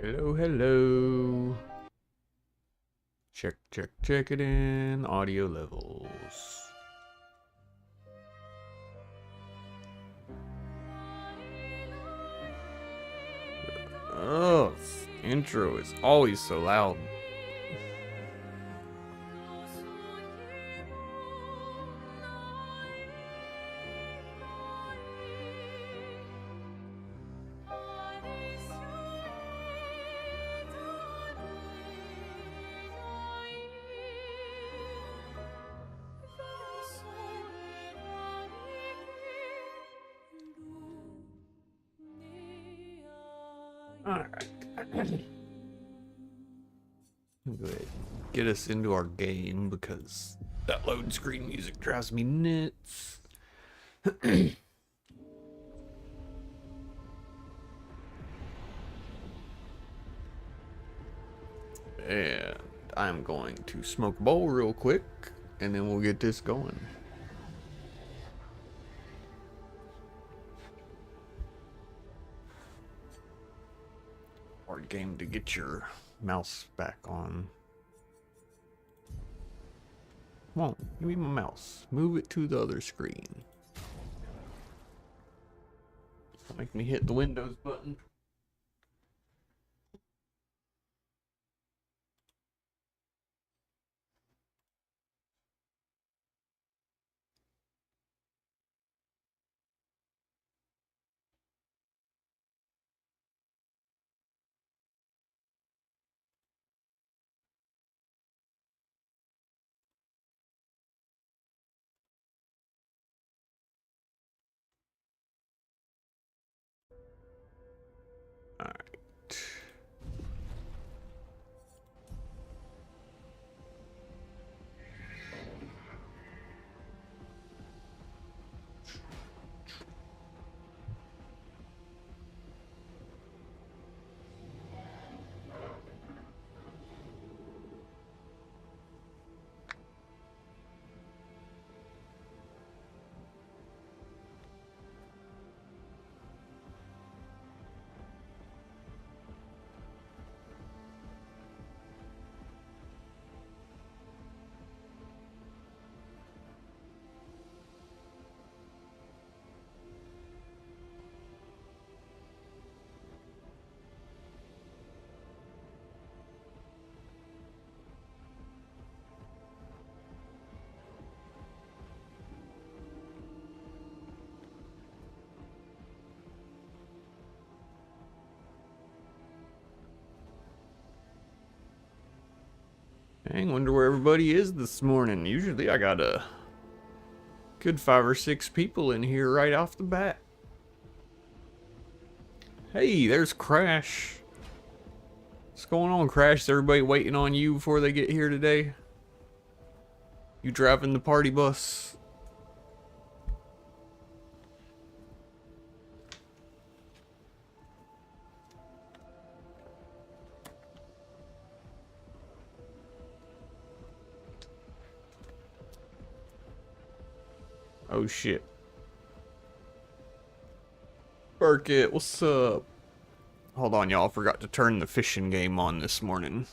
Hello, hello. Check it in. Audio levels. Oh, this intro is always so loud. Alright. Go ahead and get us into our game because that load screen music drives me nuts. And I'm going to smoke a bowl real quick and then we'll get this going. Hard game to get your mouse back on. Come on, give me my mouse. Move it to the other screen. Don't make me hit the Windows button. Dang, wonder where everybody is this morning. Usually I got a good 5 or 6 people in here right off the bat. Hey, there's Crash. What's going on, Crash? Is everybody waiting on you before they get here today? You driving the party bus? Oh shit. Burkett, what's up? Hold on, y'all. Forgot to turn the fishing game on this morning.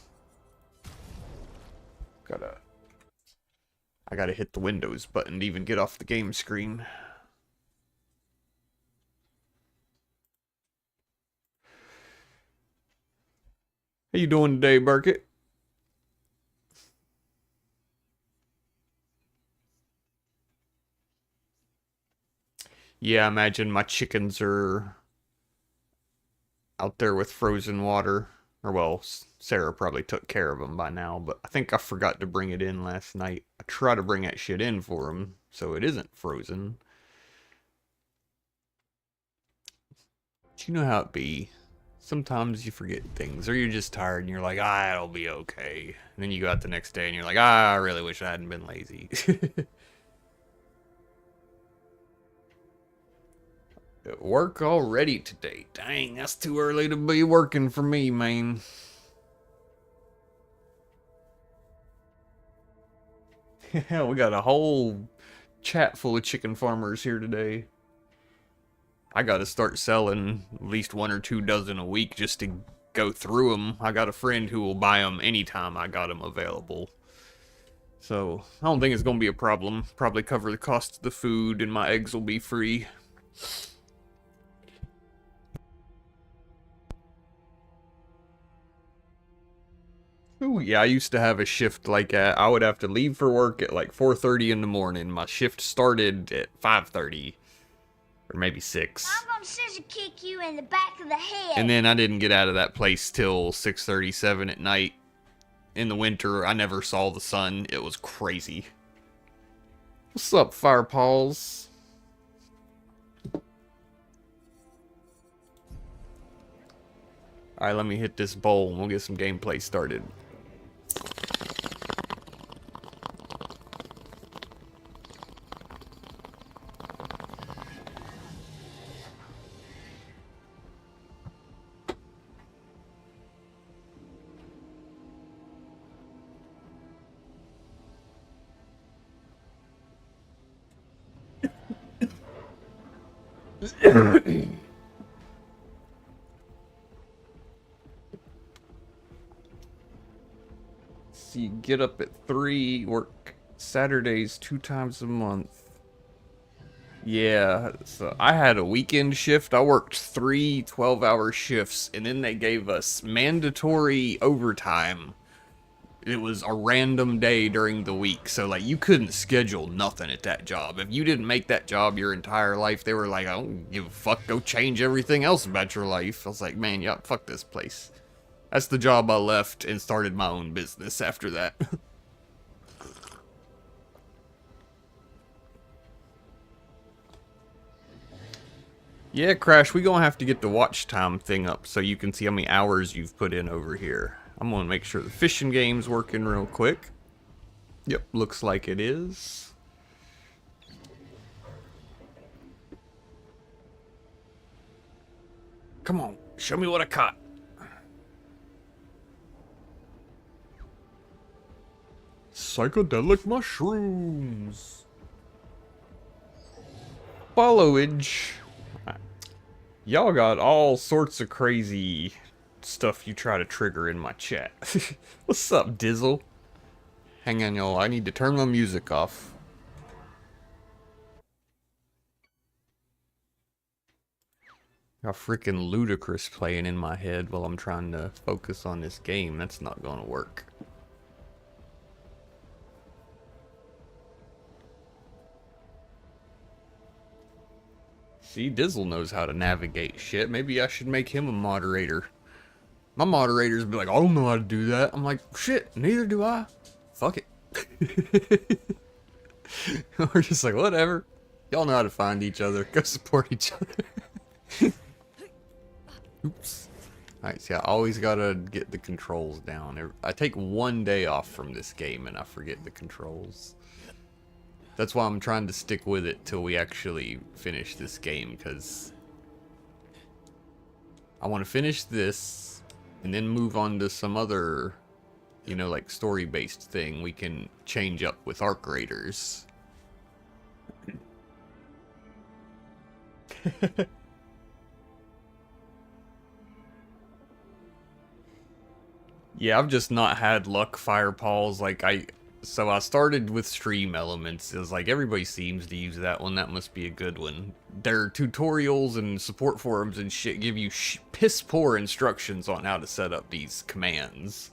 I gotta hit the Windows button to even get off the game screen. How you doing today, Burkett? Yeah, I imagine my chickens are out there with frozen water. Or, well, Sarah probably took care of them by now, but I think I forgot to bring it in last night. I try to bring that shit in for them, so it isn't frozen. But you know how it be. Sometimes you forget things, or you're just tired and you're like, ah, it'll be okay. And then you go out the next day and you're like, ah, I really wish I hadn't been lazy. Work already today. Dang, that's too early to be working for me, man. Yeah, we got a whole chat full of chicken farmers here today. I gotta start selling at least 1 or 2 dozen a week just to go through them. I got a friend who will buy them anytime I got them available. So, I don't think it's gonna be a problem. Probably cover the cost of the food and my eggs will be free. Ooh, yeah, I used to have a shift like I would have to leave for work at like 4:30 in the morning. My shift started at 5:30 or maybe 6. I'm gonna scissor kick you in the back of the head. And then I didn't get out of that place till 6:37 at night. In the winter, I never saw the sun. It was crazy. What's up, Firepaws? Alright, let me hit this bowl and we'll get some gameplay started. So you get up at 3, work Saturdays 2 times a month. Yeah, so I had a weekend shift. I worked 3 12-hour shifts, and then they gave us mandatory overtime. It was a random day during the week, so like you couldn't schedule nothing at that job. If you didn't make that job your entire life, they were like, I don't give a fuck, go change everything else about your life. I was like, man, yeah, fuck this place. That's the job I left and started my own business after that. Yeah, Crash, we gonna have to get the watch time thing up so you can see how many hours you've put in over here. I'm gonna make sure the fishing game's working real quick. Yep, looks like it is. Come on, show me what I caught. Psychedelic mushrooms. Followage. Y'all got all sorts of crazy stuff you try to trigger in my chat. What's up, Dizzle? Hang on, y'all. I need to turn my music off. Got freaking Ludicrous playing in my head while I'm trying to focus on this game. That's not gonna work. See, Dizzle knows how to navigate shit. Maybe I should make him a moderator. My moderators be like, I don't know how to do that. I'm like, shit, neither do I. Fuck it. We're just like, whatever. Y'all know how to find each other. Go support each other. Oops. Alright, see, I always gotta get the controls down. I take one day off from this game and I forget the controls. That's why I'm trying to stick with it till we actually finish this game, because I want to finish this and then move on to some other, you know, like story-based thing we can change up with Arc Raiders. Yeah, I've just not had luck firepauls. Like, so I started with Stream Elements. It was like, everybody seems to use that one. That must be a good one. Their tutorials and support forums and shit give you piss poor instructions on how to set up these commands.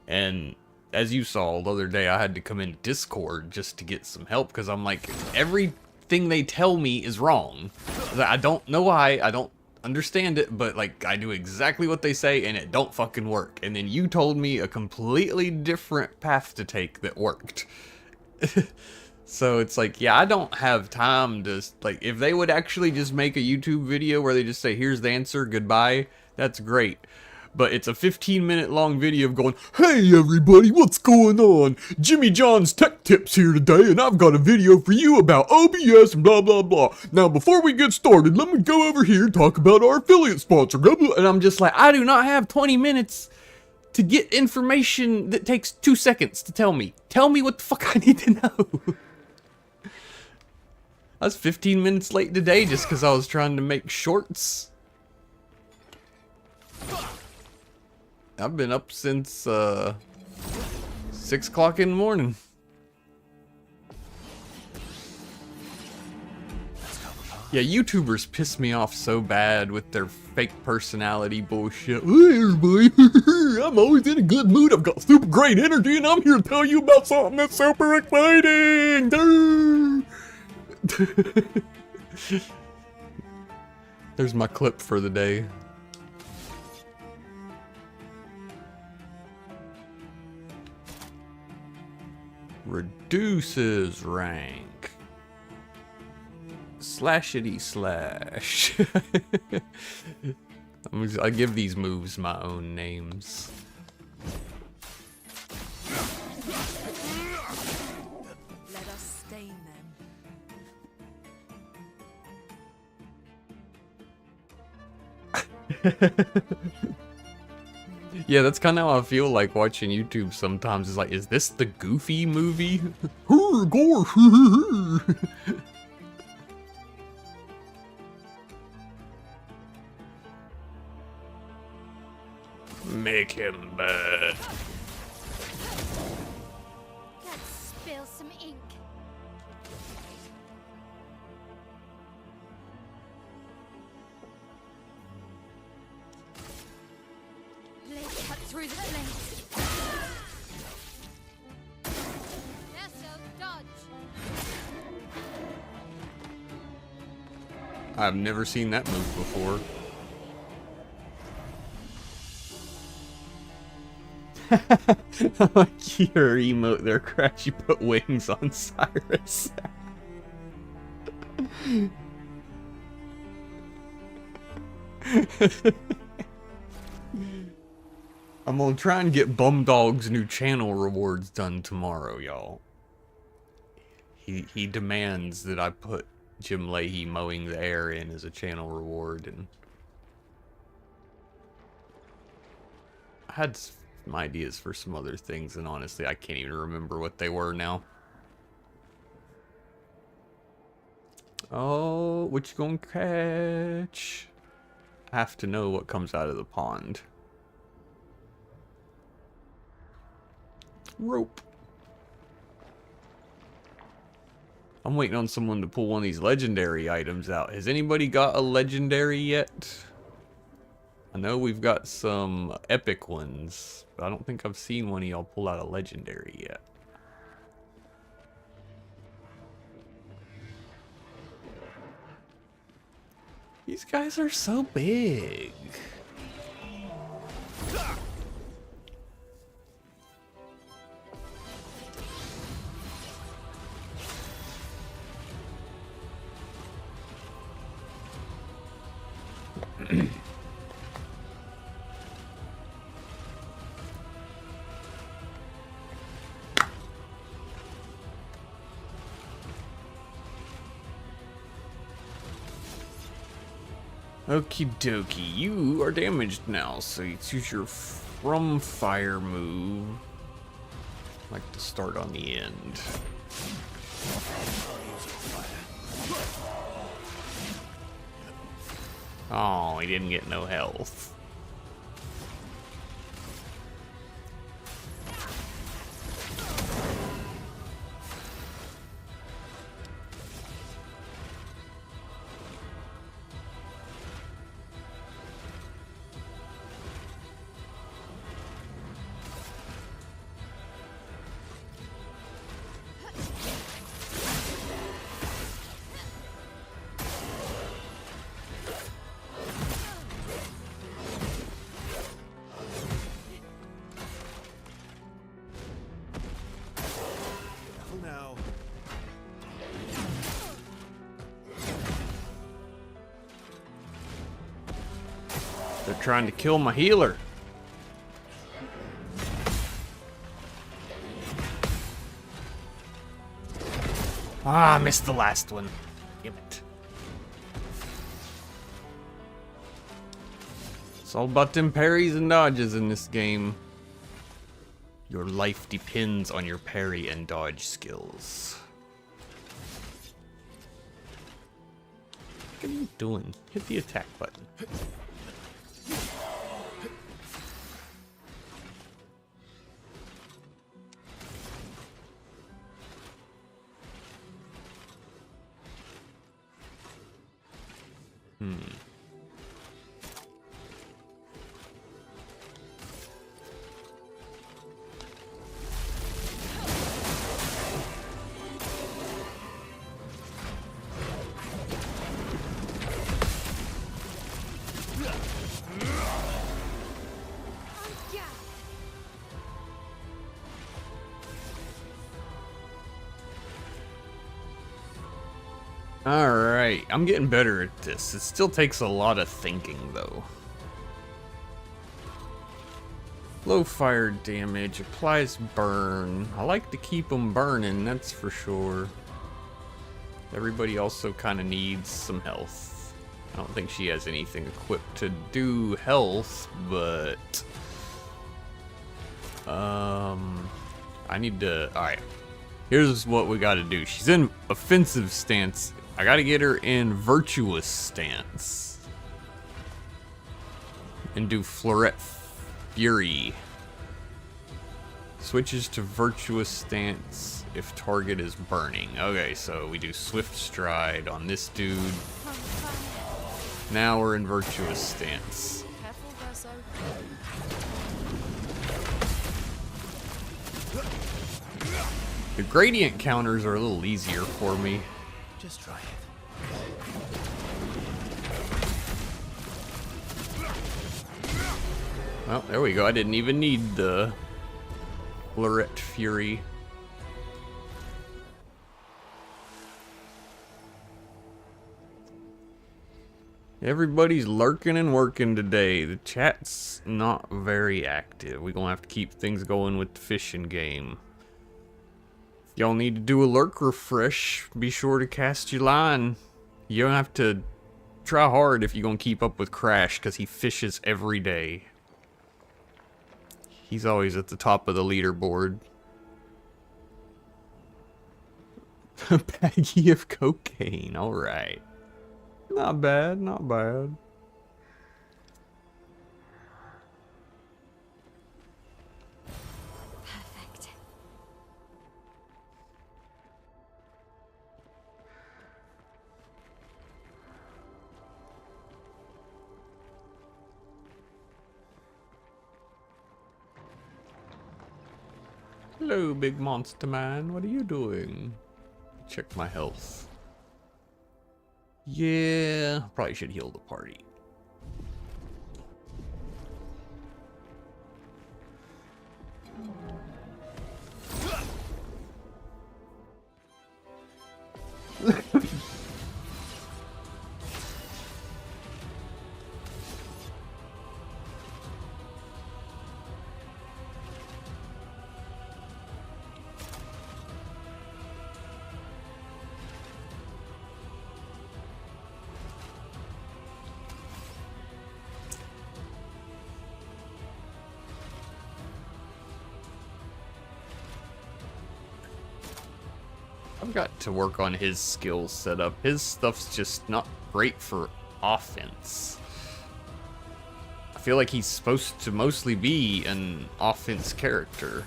And as you saw the other day, I had to come into Discord just to get some help, because I'm like, everything they tell me is wrong. I don't know why, I don't understand it, but like, I do exactly what they say and it don't fucking work. And then you told me a completely different path to take that worked. So it's like, yeah, I don't have time to, like, if they would actually just make a YouTube video where they just say, here's the answer, goodbye, that's great. But it's a 15-minute long video of going, hey everybody, what's going on? Jimmy John's Tech Tips here today, and I've got a video for you about OBS and blah blah blah. Now before we get started, let me go over here and talk about our affiliate sponsor, blah, blah. And I'm just like, I do not have 20 minutes to get information that takes 2 seconds to tell me. Tell me what the fuck I need to know. I was 15 minutes late today just because I was trying to make shorts. I've been up since 6 o'clock in the morning. Yeah, YouTubers piss me off so bad with their fake personality bullshit. Hey everybody, I'm always in a good mood, I've got super great energy, and I'm here to tell you about something that's super exciting! There's my clip for the day. Reduces rank. Slashity slash. I give these moves my own names. Let us stain them. Yeah, that's kind of how I feel like watching YouTube sometimes. It's like, is this the Goofy movie? Gore. Make him bad. Let's spill some ink. Let's cut through the flames. Yes, so dodge. I've never seen that move before. I like your emote there, Crash. You put wings on Cyrus. I'm gonna try and get Bumdog's new channel rewards done tomorrow, y'all. He demands that I put Jim Leahy mowing the air in as a channel reward, and I had some ideas for some other things, and honestly, I can't even remember what they were now. Oh, what you gonna catch? I have to know what comes out of the pond. Rope. I'm waiting on someone to pull one of these legendary items out. Has anybody got a legendary yet? I know we've got some epic ones, but I don't think I've seen one of y'all pull out a legendary yet. These guys are so big. Okie dokie, you are damaged now, so you choose your from fire move. I like to start on the end. Oh, he didn't get no health. They're trying to kill my healer. Ah, I missed the last one. Damn it. It's all about them parries and dodges in this game. Your life depends on your parry and dodge skills. What are you doing? Hit the attack button. Alright, I'm getting better at this. It still takes a lot of thinking, though. Low fire damage, applies burn. I like to keep them burning, that's for sure. Everybody also kind of needs some health. I don't think she has anything equipped to do health, but... I need to... Alright. Here's what we gotta do. She's in offensive stance. I gotta get her in virtuous stance. And do Floret Fury. Switches to virtuous stance if target is burning. Okay, so we do Swift Stride on this dude. Now we're in virtuous stance. Careful, Verso. The gradient counters are a little easier for me. Just try it. Well, there we go. I didn't even need the Floret Fury. Everybody's lurking and working today. The chat's not very active. We're gonna have to keep things going with the fishing game. If y'all need to do a lurk refresh, be sure to cast your line. You don't have to try hard if you're gonna keep up with Crash, because he fishes every day. He's always at the top of the leaderboard. A baggie of cocaine, alright. Not bad, not bad. Perfect. Hello, big monster man. What are you doing? Check my health. Yeah, probably should heal the party. I've got to work on his skill setup. His stuff's just not great for offense. I feel like he's supposed to mostly be an offense character.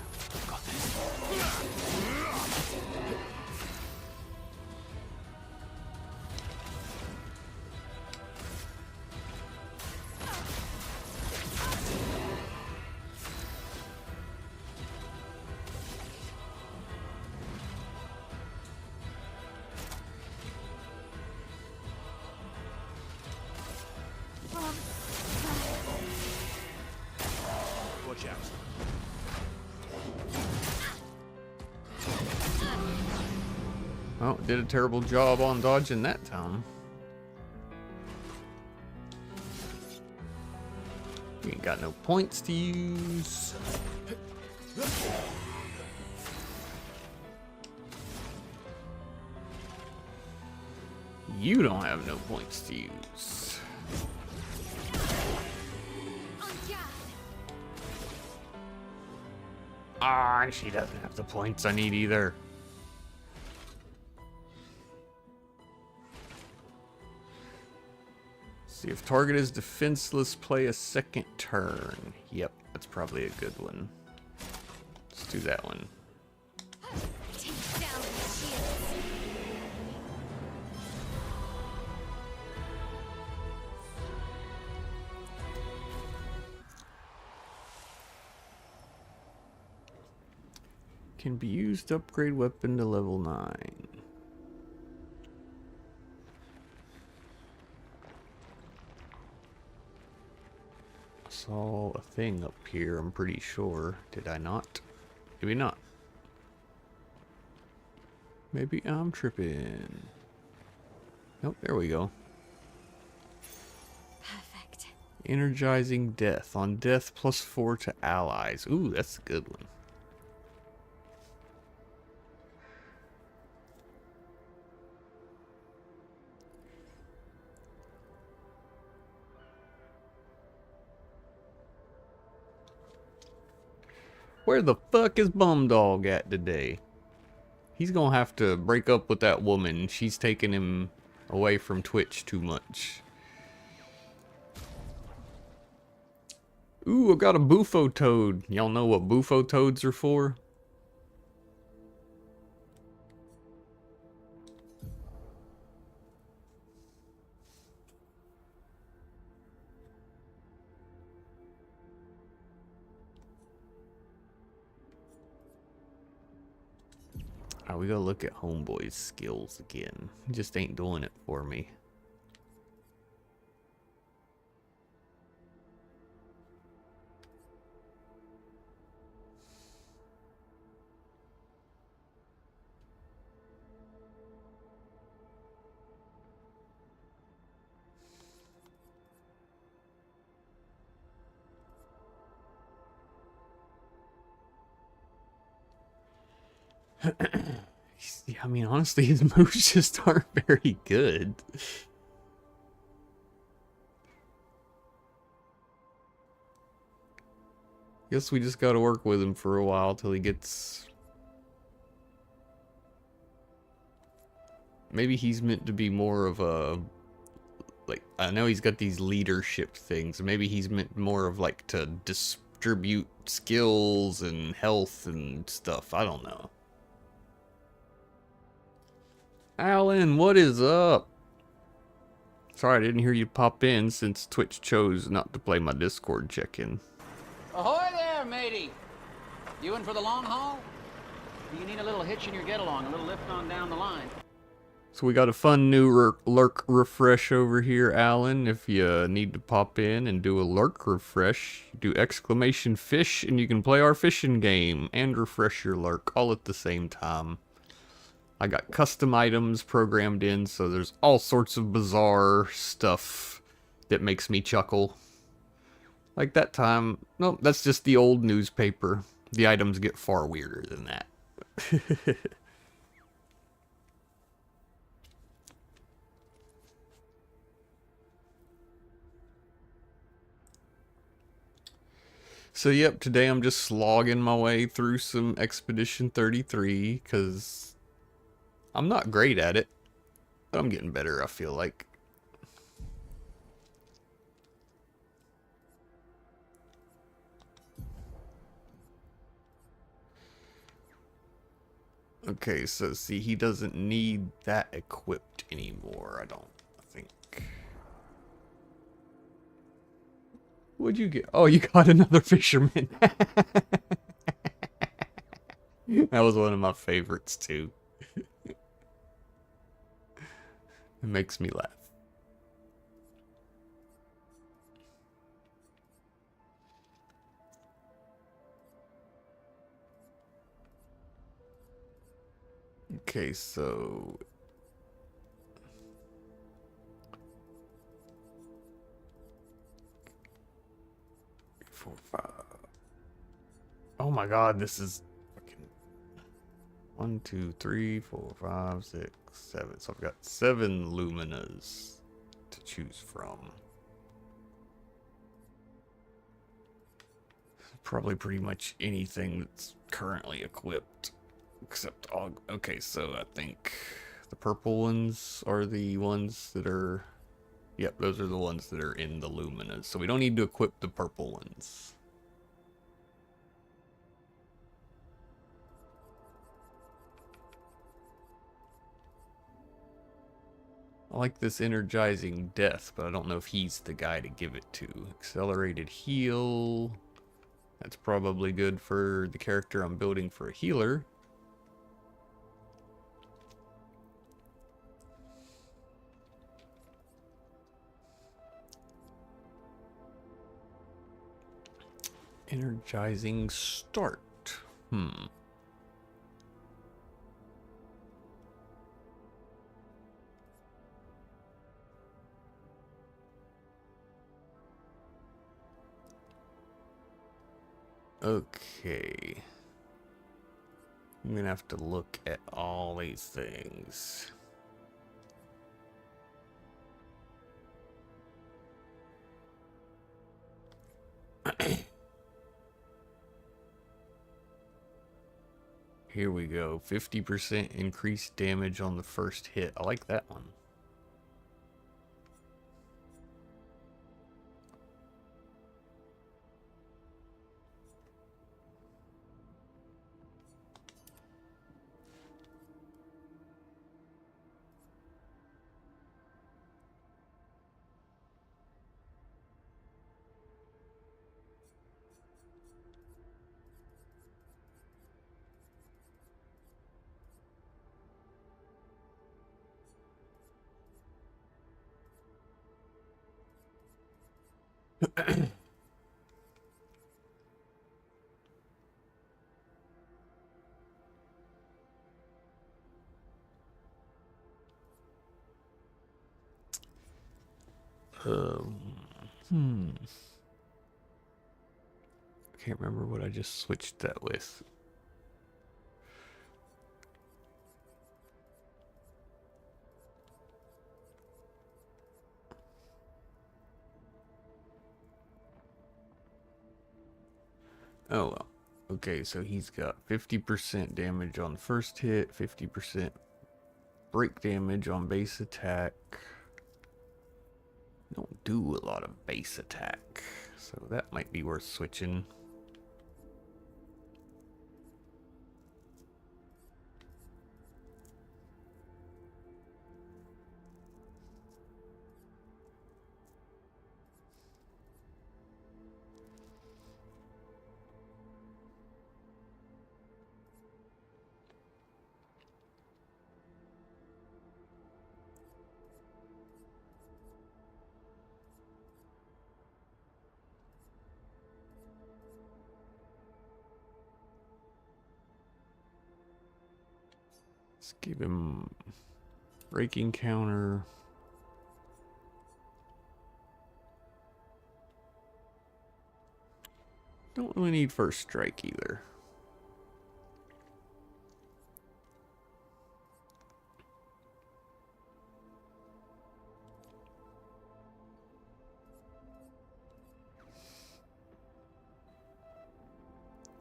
Watch out. Well, did a terrible job on dodging that time. We ain't got no points to use. You don't have no points to use. On guard. Ah, she doesn't have the points I need either. See, if target is defenseless, play a second turn. Yep, that's probably a good one. Let's do that one. Take down the shields. Can be used to upgrade weapon to level 9. Saw a thing up here, I'm pretty sure. Did I not? Maybe not. Maybe I'm tripping. Nope, there we go. Perfect. Energizing death. On death, +4 to allies. Ooh, that's a good one. Where the fuck is Bumdog at today? He's gonna have to break up with that woman. She's taking him away from Twitch too much. Ooh, I got a Bufo Toad. Y'all know what Bufo Toads are for? Alright, we gotta look at Homeboy's skills again. He just ain't doing it for me. Yeah, I mean, honestly, his moves just aren't very good. Guess we just gotta work with him for a while till he gets... Maybe he's meant to be more of a... Like, I know he's got these leadership things. Maybe he's meant more of, like, to distribute skills and health and stuff. I don't know. Alan, what is up? Sorry, I didn't hear you pop in since Twitch chose not to play my Discord check-in. Ahoy there, matey! You in for the long haul? Do you need a little hitch in your get-along, a little lift on down the line? So we got a fun new lurk refresh over here, Alan. If you need to pop in and do a lurk refresh, do exclamation fish and you can play our fishing game and refresh your lurk all at the same time. I got custom items programmed in, so there's all sorts of bizarre stuff that makes me chuckle. Like that time, nope, that's just the old newspaper. The items get far weirder than that. So yep, today I'm just slogging my way through some Expedition 33, because I'm not great at it, but I'm getting better, I feel like. Okay, so see, he doesn't need that equipped anymore, I don't think. What'd you get? Oh, you got another fisherman. That was one of my favorites, too. It makes me laugh. Okay, so... 4, 5. Oh my god, this is fucking 1, 2, 3, 4, 5, 6, 7. So I've got 7 Luminas to choose from. Probably pretty much anything that's currently equipped. Except all... Okay, so I think the purple ones are the ones that are... Yep, those are the ones that are in the Luminas. So we don't need to equip the purple ones. I like this energizing death, but I don't know if he's the guy to give it to. Accelerated heal. That's probably good for the character I'm building for a healer. Energizing start. Okay. I'm gonna have to look at all these things. Here we go. 50% increased damage on the first hit. I like that one. Can't remember what I just switched that with. Oh well. Okay, so he's got 50% damage on first hit, 50% break damage on base attack. Don't do a lot of base attack, so that might be worth switching. Let's give him breaking counter. Don't really need first strike either.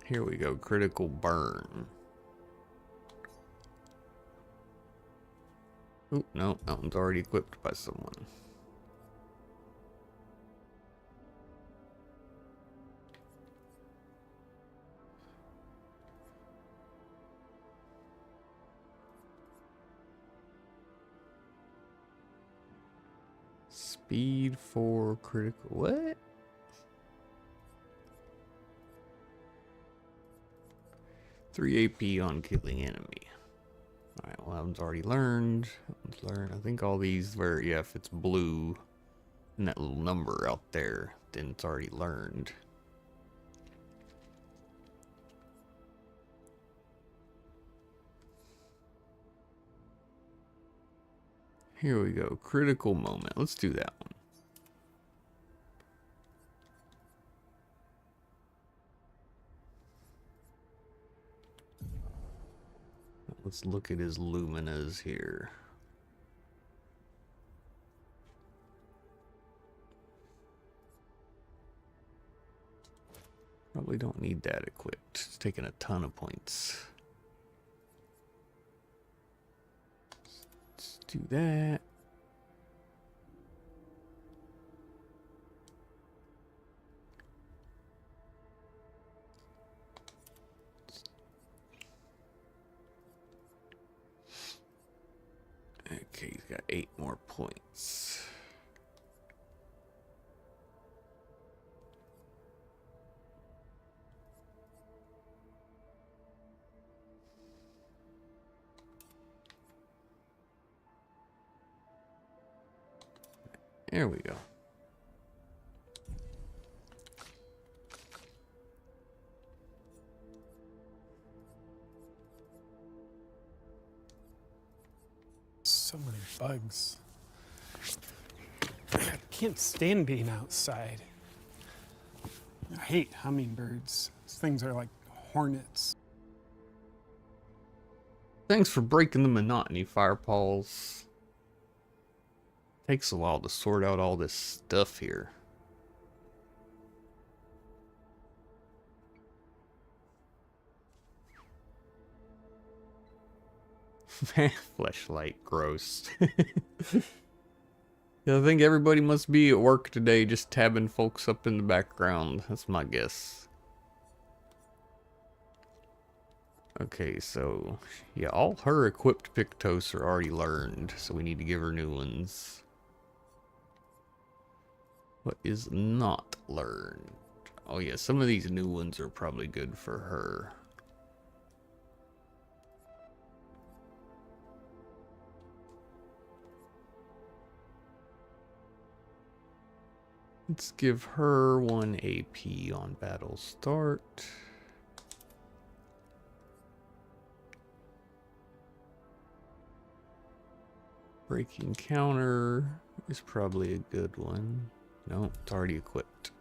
Here we go, critical burn. Oh, no, that one's already equipped by someone. Speed for critical, what? Three AP on killing enemy. Alright, well that one's already learned. That one's learned. I think all these where, yeah, if it's blue and that little number out there, then it's already learned. Here we go, critical moment. Let's do that one. Let's look at his luminas here. Probably don't need that equipped. It's taking a ton of points. Let's do that. Okay, he's got 8 more points. There we go. So many bugs. I can't stand being outside. I hate hummingbirds. These things are like hornets. Thanks for breaking the monotony, Firepaws. Takes a while to sort out all this stuff here. Fleshlight, gross. Yeah, I think everybody must be at work today just tabbing folks up in the background. That's my guess. Okay, so yeah, all her equipped Pictos are already learned, so we need to give her new ones. What is not learned? Oh yeah, some of these new ones are probably good for her. Let's give her 1 AP on battle start. Breaking counter is probably a good one. No, it's already equipped.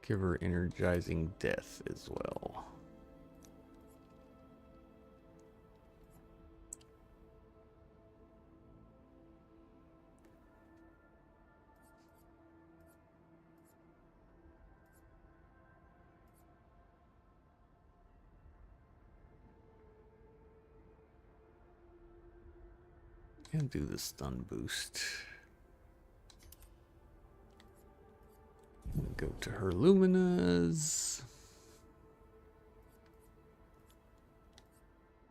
give her energizing death as well. And do the stun boost. Go to her Luminas.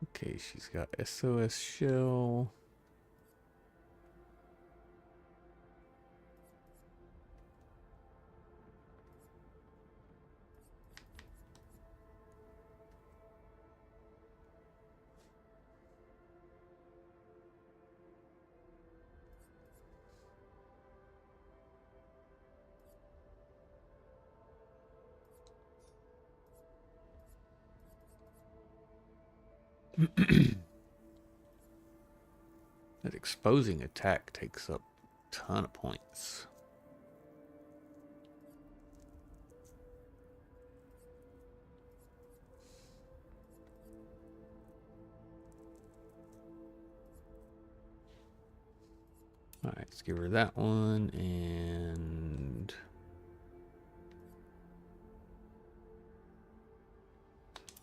Okay, she's got SOS Shell. That exposing attack takes up a ton of points. Alright, let's give her that one and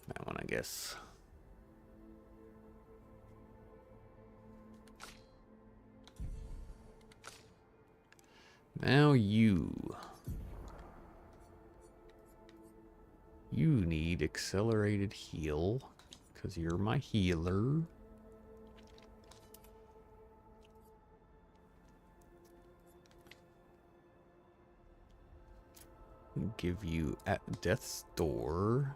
that one, I guess. Now you need accelerated heal because you're my healer. Give you at death's door.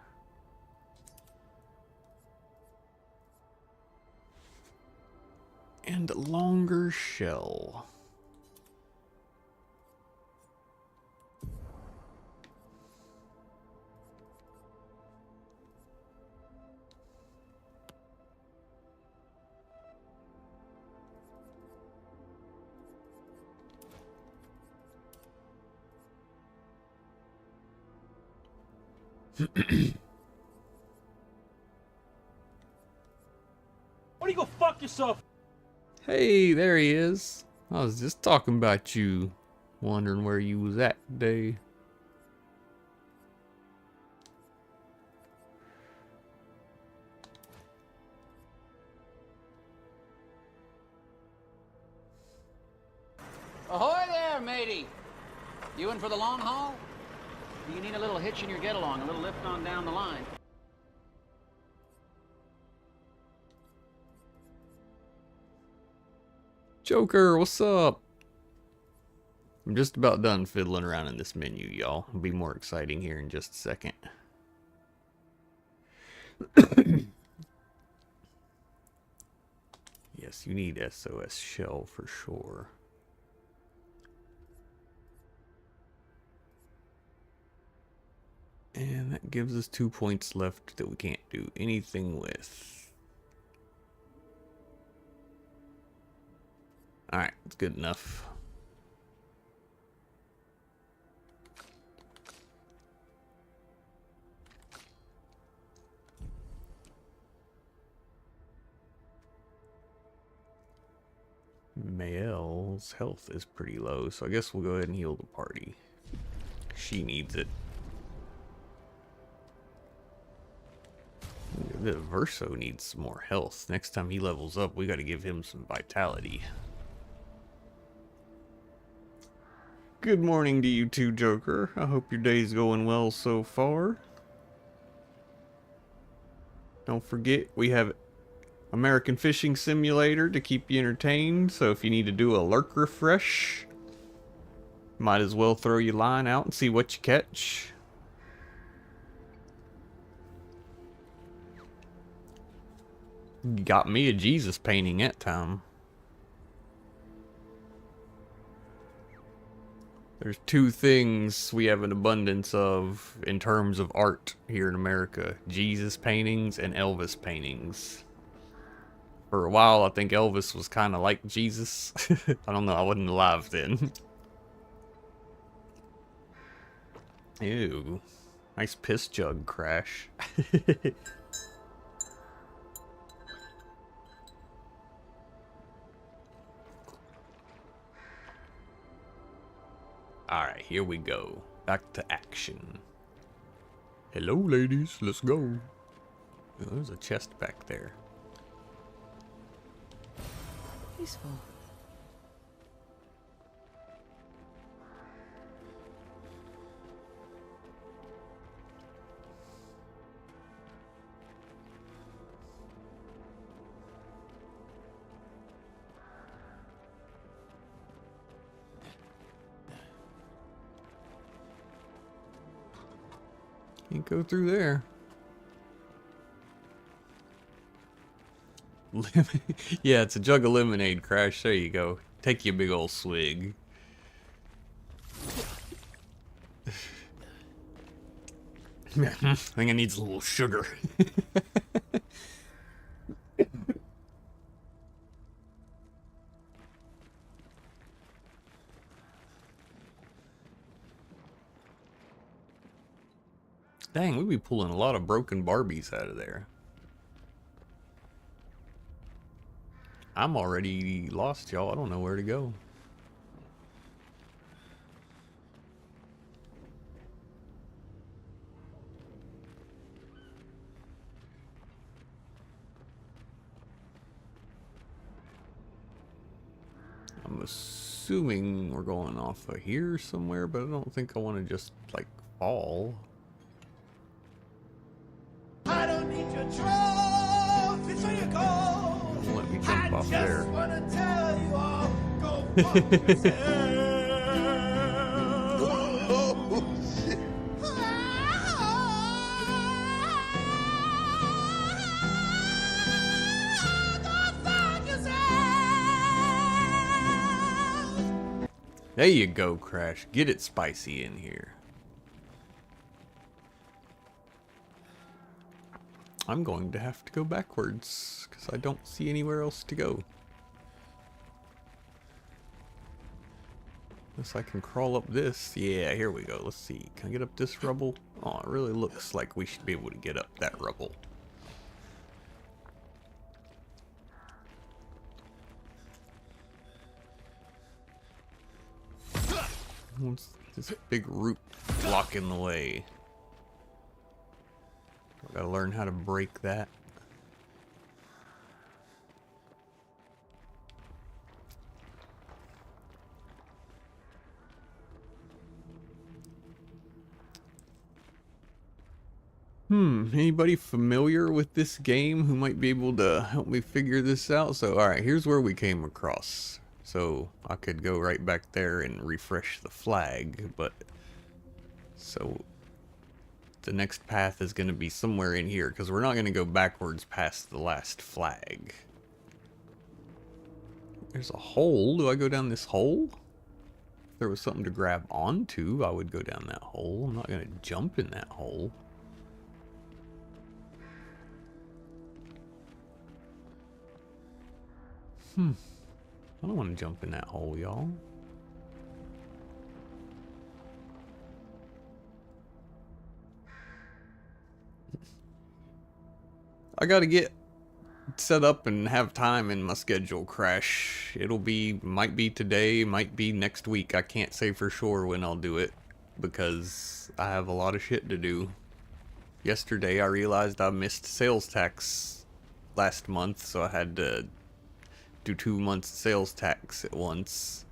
And longer shell. Why don't you go fuck yourself? Hey, there he is. I was just talking about you. Wondering where you was at today. Ahoy there, matey! You in for the long haul? Do you need a little hitch in your get-along, a little lift on down the line? Joker, what's up? I'm just about done fiddling around in this menu, y'all. It'll be more exciting here in just a second. Yes, you need SOS Shell for sure. And that gives us 2 points left that we can't do anything with. Alright, it's good enough. Mael's health is pretty low, so I guess we'll go ahead and heal the party. She needs it. The Verso needs some more health. Next time he levels up, we gotta give him some vitality. Good morning to you too, Joker. I hope your day's going well so far. Don't forget, we have American Fishing Simulator to keep you entertained, so if you need to do a lurk refresh, might as well throw your line out and see what you catch. Got me a Jesus painting that time. There's two things we have an abundance of in terms of art here in America. Jesus paintings and Elvis paintings. For a while, I think Elvis was kind of like Jesus. I don't know, I wasn't alive then. Ew. Nice piss jug crash. Alright, here we go. Back to action. Hello, ladies. Let's go. Oh, there's a chest back there. Useful. Can't go through there. Yeah, it's a jug of lemonade, Crash. There you go. Take you a big old swig. I think it needs a little sugar. Dang, we'd be pulling a lot of broken Barbies out of there. I'm already lost, y'all. I don't know where to go. I'm assuming we're going off of here somewhere, but I don't think I want to just, like, fall. I don't need your trophy, so you go. Don't let me jump off there. I just wanna tell you all, go fuck yourself. There you go, Crash. Get it spicy in here. I'm going to have to go backwards because I don't see anywhere else to go. Unless I can crawl up this. Yeah, here we go. Let's see. Can I get up this rubble? Oh, it really looks like we should be able to get up that rubble. What's this big root blocking the way? I gotta learn how to break that. Anybody familiar with this game who might be able to help me figure this out? So, alright, here's where we came across. So, I could go right back there and refresh the flag, but... So, the next path is going to be somewhere in here, because we're not going to go backwards past the last flag. There's a hole. Do I go down this hole? If there was something to grab onto, I would go down that hole. I'm not going to jump in that hole. I don't want to jump in that hole, y'all. I gotta get set up and have time in my schedule, Crash. Might be today, might be next week. I can't say for sure when I'll do it because I have a lot of shit to do. Yesterday I realized I missed sales tax last month, so I had to do 2 months sales tax at once.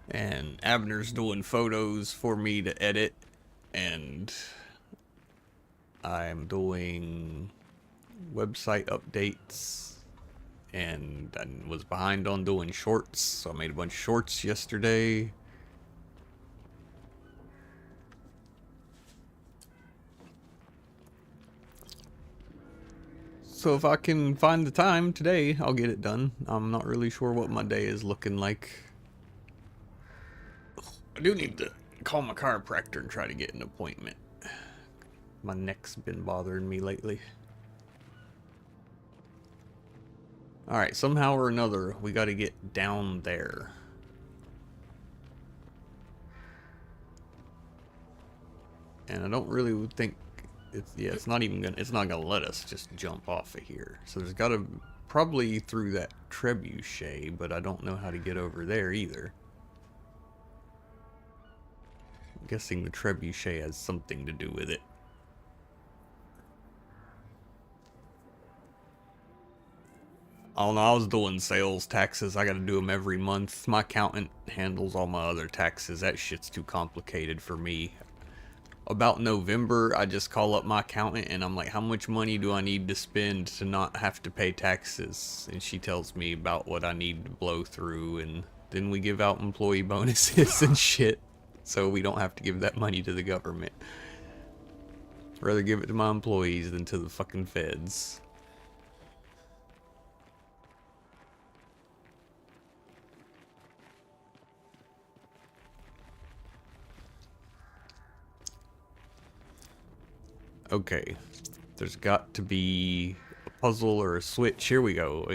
And Abner's doing photos for me to edit, and I'm doing website updates, and I was behind on doing shorts, so I made a bunch of shorts yesterday. So if I can find the time today, I'll get it done. I'm not really sure what my day is looking like. I do need to call my chiropractor and try to get an appointment. My neck's been bothering me lately. Alright, somehow or another, we gotta get down there. And I don't really think it's, yeah, it's not gonna let us just jump off of here. So there's gotta probably through that trebuchet, but I don't know how to get over there either. I'm guessing the trebuchet has something to do with it. I don't know, I was doing sales taxes. I gotta do them every month. My accountant handles all my other taxes. That shit's too complicated for me. About November, I just call up my accountant and I'm like, how much money do I need to spend to not have to pay taxes? And she tells me about what I need to blow through, and then we give out employee bonuses and shit. So we don't have to give that money to the government. I'd rather give it to my employees than to the fucking feds. Okay, there's got to be a puzzle or a switch. Here we go.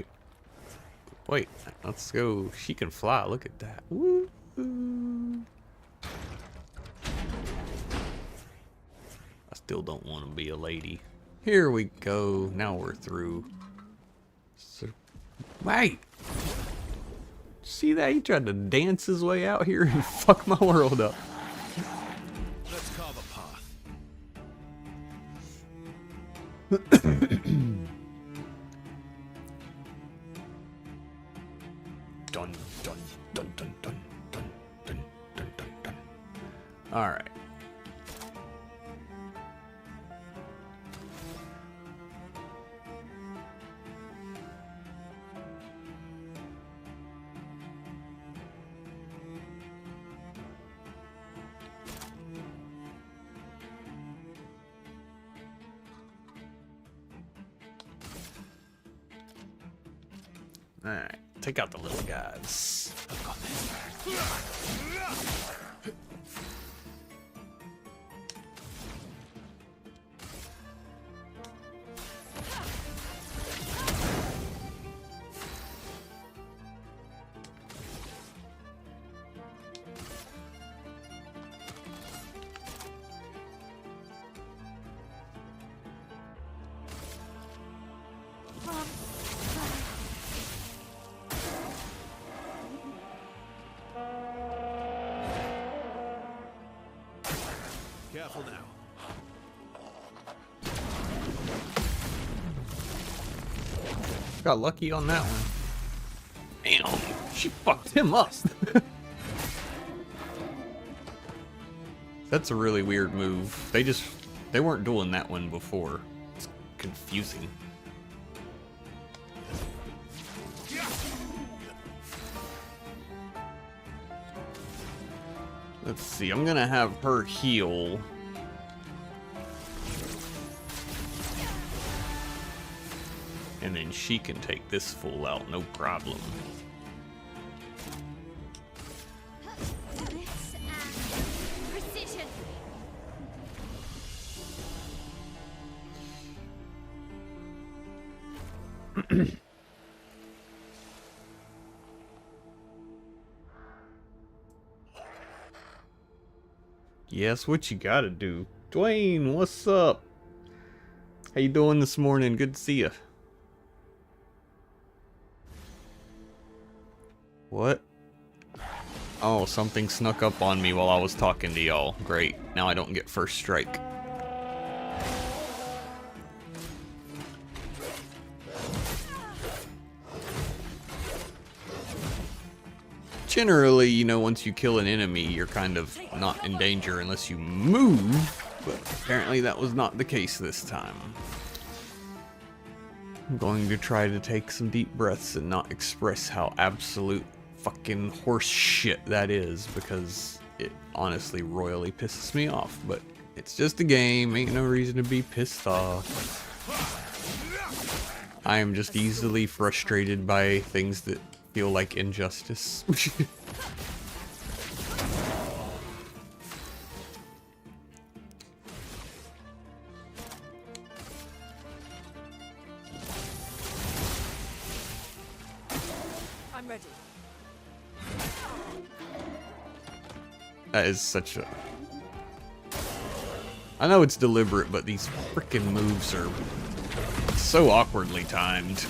Wait, let's go. She can fly. Look at that. Woo. I still don't want to be a lady. Here we go. Now we're through. So, wait. See that? He tried to dance his way out here and fuck my world up. Let's carve a path. Dun dun dun dun dun dun dun dun dun dun. All right. Alright, take out the little guys. I've got this. Careful now. Got lucky on that one. Damn, she fucked him up. That's a really weird move. They weren't doing that one before. It's confusing. Let's see, I'm gonna have her heal. And then she can take this fool out, no problem. This and precision. Yes, what you gotta do. Dwayne, what's up? How you doing this morning? Good to see you. What? Oh, something snuck up on me while I was talking to y'all. Great. Now I don't get first strike. Generally, you know, once you kill an enemy, you're kind of not in danger unless you move, but apparently that was not the case this time. I'm going to try to take some deep breaths and not express how absolute fucking horse shit that is, because it honestly royally pisses me off, but it's just a game, ain't no reason to be pissed off. I am just easily frustrated by things that feel like injustice. I'm ready. That is such a... I know it's deliberate, but these frickin' moves are so awkwardly timed.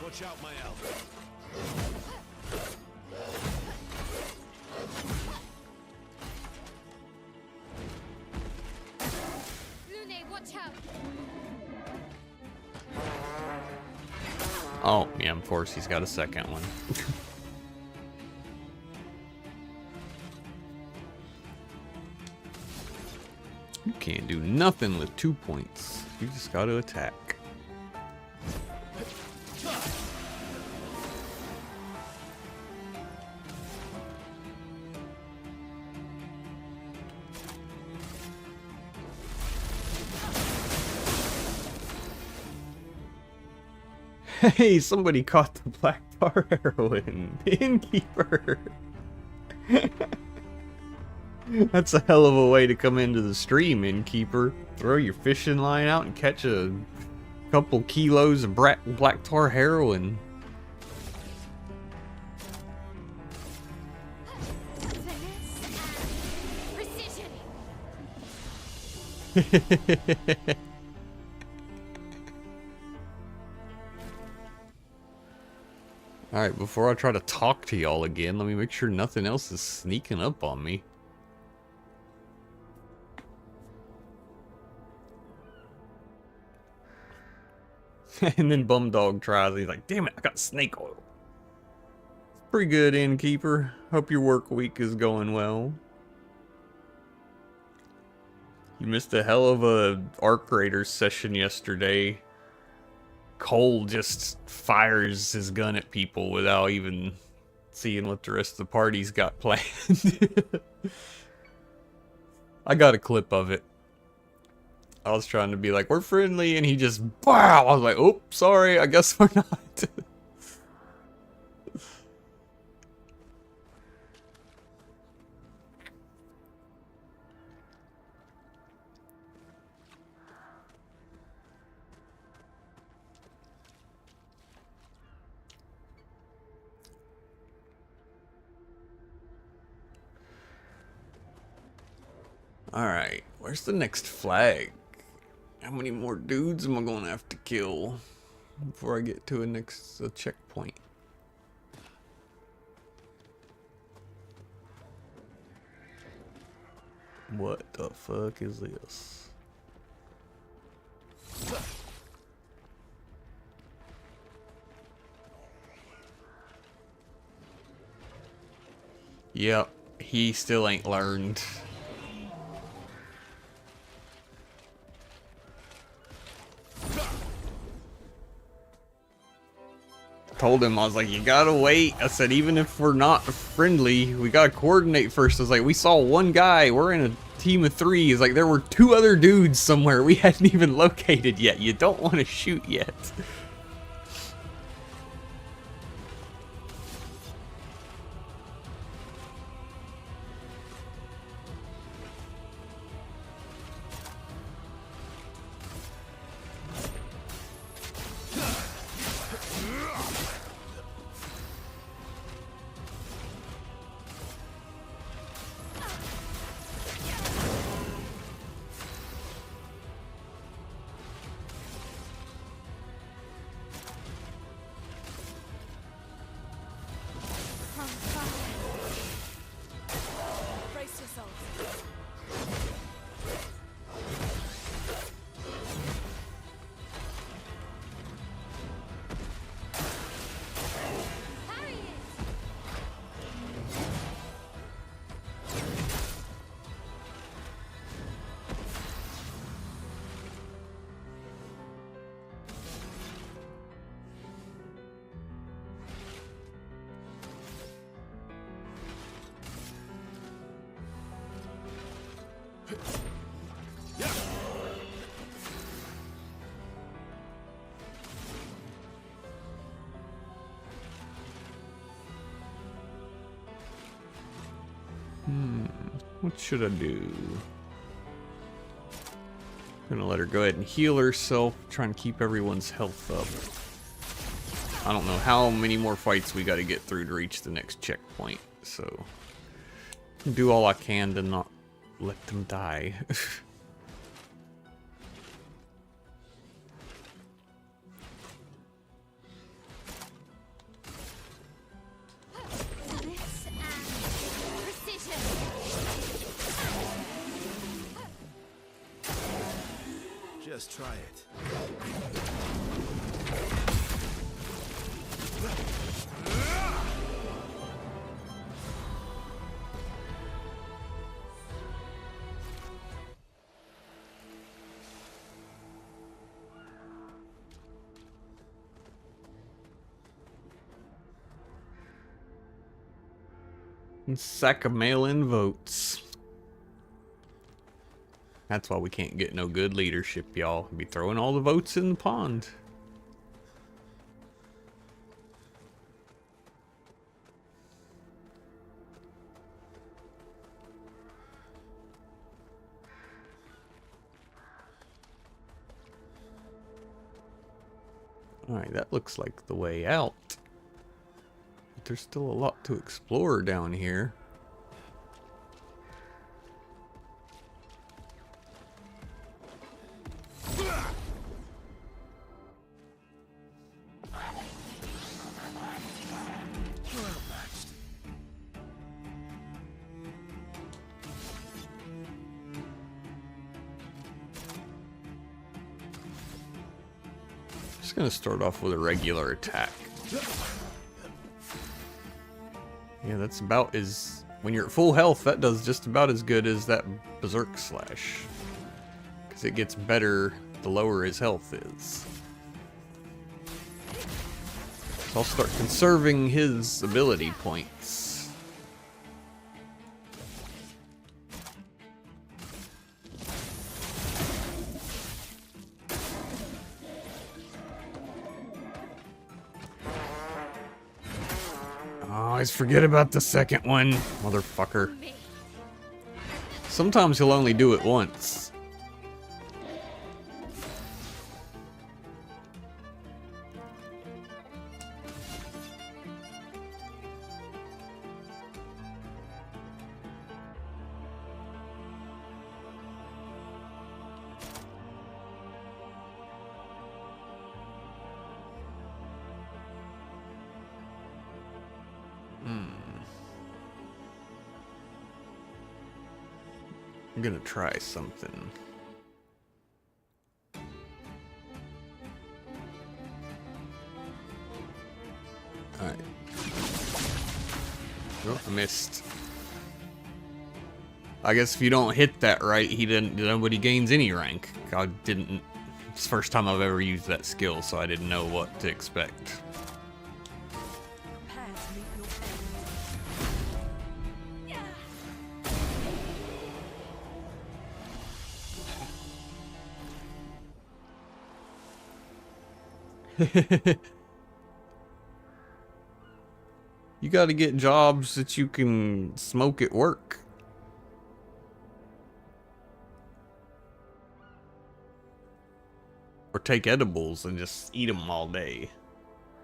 Watch out, my elf. Lune, watch out. Oh, yeah, of course, he's got a second one. You can't do nothing with 2 points. You just gotta attack. Hey, somebody caught the black tar heroin. Innkeeper. That's a hell of a way to come into the stream, Innkeeper. Throw your fishing line out and catch a couple kilos of black tar heroin. Finesse and precision. Alright, before I try to talk to y'all again, let me make sure nothing else is sneaking up on me. And then Bumdog tries, he's like, damn it, I got snake oil. Pretty good, Innkeeper. Hope your work week is going well. You missed a hell of a Arc Raiders session yesterday. Cole just fires his gun at people without even seeing what the rest of the party's got planned. I got a clip of it. I was trying to be like, we're friendly, and he just, wow! I was like, oh, sorry, I guess we're not. Alright, where's the next flag? How many more dudes am I gonna have to kill before I get to a next checkpoint? What the fuck is this? Yep, he still ain't learned. Told him, I was like, you gotta wait. I said, even if we're not friendly, we gotta coordinate first. I was like, we saw one guy, we're in a team of 3. He's like, there were 2 other dudes somewhere we hadn't even located yet. You don't want to shoot yet. Brace yourselves. Parry it. What should I do? I'm gonna let her go ahead and heal herself, try and keep everyone's health up. I don't know how many more fights we gotta get through to reach the next checkpoint, so Do all I can to not let them die. This and precision. Just try it. And sack of mail-in votes. That's why we can't get no good leadership, y'all. Be throwing all the votes in the pond. Alright, that looks like the way out. But there's still a lot to explore down here. Just gonna start off with a regular attack. Yeah, that's about as... When you're at full health, that does just about as good as that Berserk Slash. Because it gets better the lower his health is. So I'll start conserving his ability points. Always forget about the second one, motherfucker. Me. Sometimes he'll only do it once. I'm gonna try something. Alright. Oh, I missed. I guess if you don't hit that right, nobody gains any rank. I didn't. It's the first time I've ever used that skill, so I didn't know what to expect. Prepare to meet your end. You gotta get jobs that you can smoke at work. Or take edibles and just eat them all day.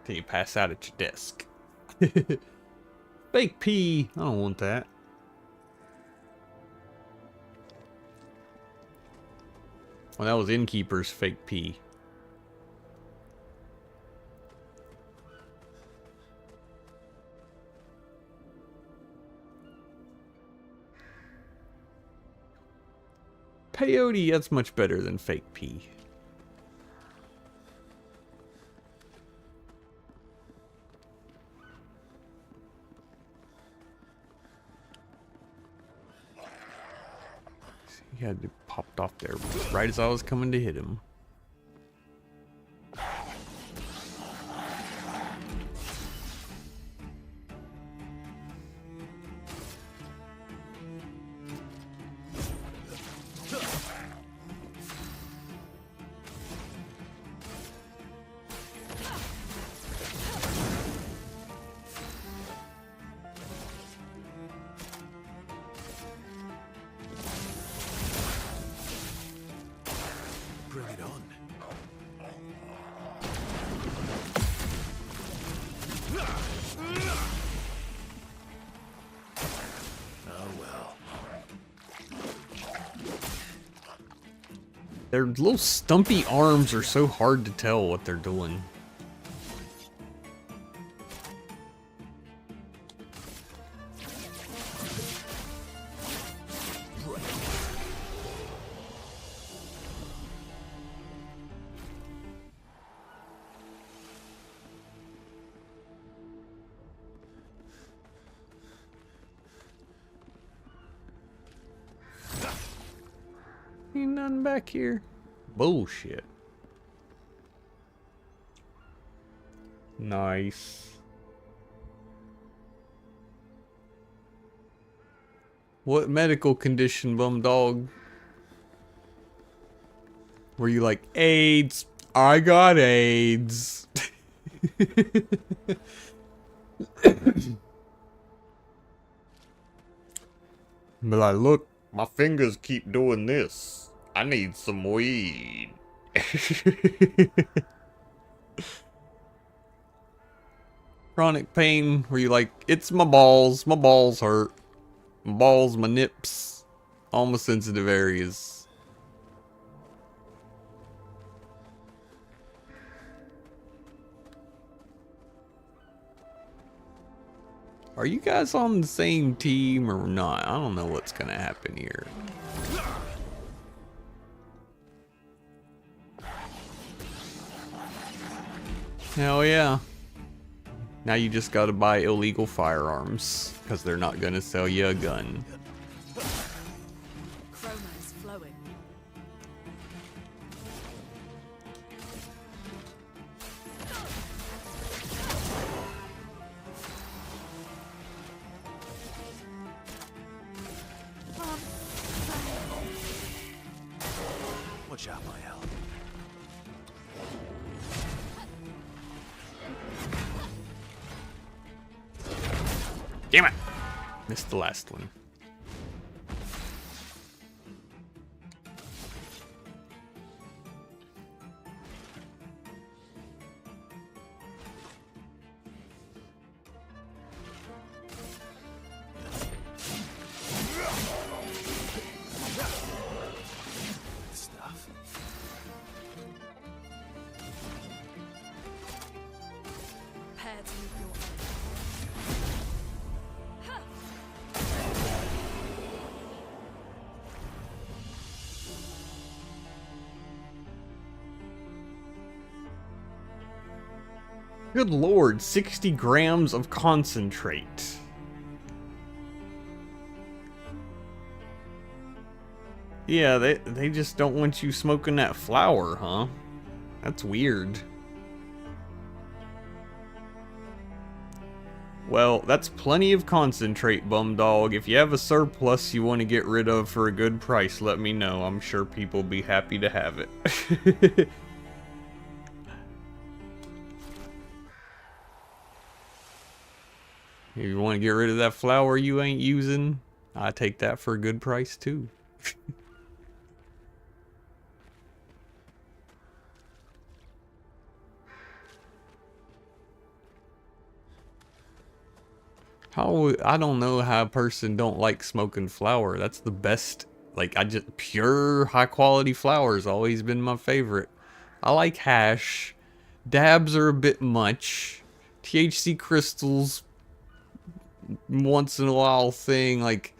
Till you pass out at your desk. Fake pee. I don't want that. Well, that was Innkeeper's fake pee. Peyote, that's much better than fake pee. He had it popped off there right as I was coming to hit him. Bring it on. Their little stumpy arms are so hard to tell what they're doing. Ain't nothing back here. Bullshit. Nice. What medical condition, bum dog? Were you like, AIDS? I got AIDS. But like, look, my fingers keep doing this. I need some weed. Chronic pain, where you like, it's my balls hurt. My balls, my nips, all my sensitive areas. Are you guys on the same team or not? I don't know what's gonna happen here. Hell yeah. Now you just gotta buy illegal firearms, because they're not gonna sell you a gun. Chroma is flowing. Watch out, my hell. Damn it! Missed the last one. Stuff. Prepare to meet your Good lord, 60 grams of concentrate. Yeah, they just don't want you smoking that flower, huh? That's weird. Well, that's plenty of concentrate, bum dog. If you have a surplus you want to get rid of for a good price, let me know. I'm sure people will be happy to have it. If you want to get rid of that flour you ain't using, I take that for a good price too. I don't know how a person don't like smoking flour. That's the best. Like, pure high quality flour has always been my favorite. I like hash. Dabs are a bit much. THC crystals, once in a while thing. Like,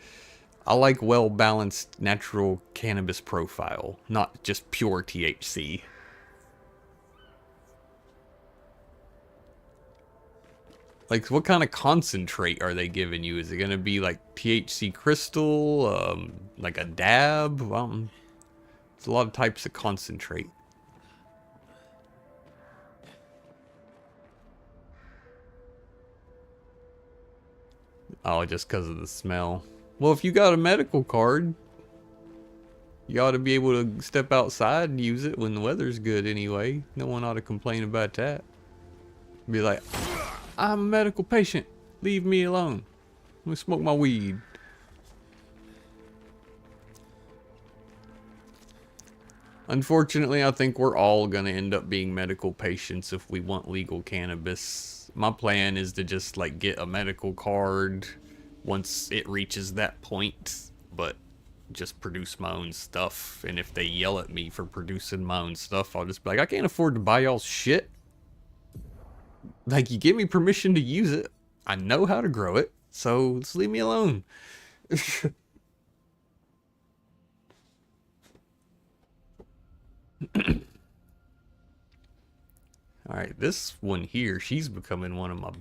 I like well balanced natural cannabis profile, not just pure THC. Like, what kind of concentrate are they giving you? Is it gonna be like THC crystal, like a dab? There's a lot of types of concentrate. Oh, just because of the smell. Well, if you got a medical card, you ought to be able to step outside and use it when the weather's good anyway. No one ought to complain about that. Be like, I'm a medical patient. Leave me alone. Let me smoke my weed. Unfortunately, I think we're all going to end up being medical patients if we want legal cannabis. My plan is to just like get a medical card once it reaches that point. But just produce my own stuff. And if they yell at me for producing my own stuff, I'll just be like, I can't afford to buy y'all's shit. Like, you give me permission to use it. I know how to grow it, so just leave me alone. Alright, this one here, she's becoming one of my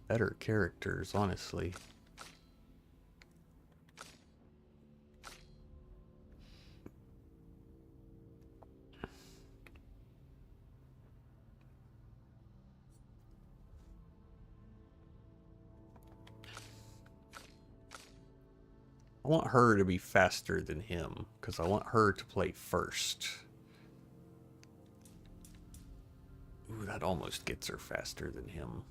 better characters, honestly. I want her to be faster than him, because I want her to play first. Ooh, that almost gets her faster than him.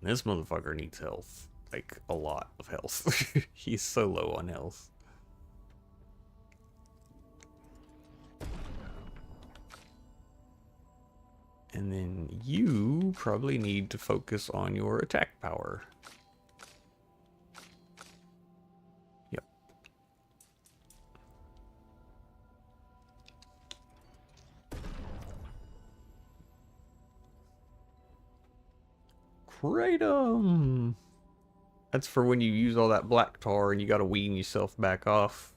This motherfucker needs health. Like, a lot of health. He's so low on health. And then you probably need to focus on your attack power. Yep. Kratom! That's for when you use all that black tar and you gotta wean yourself back off.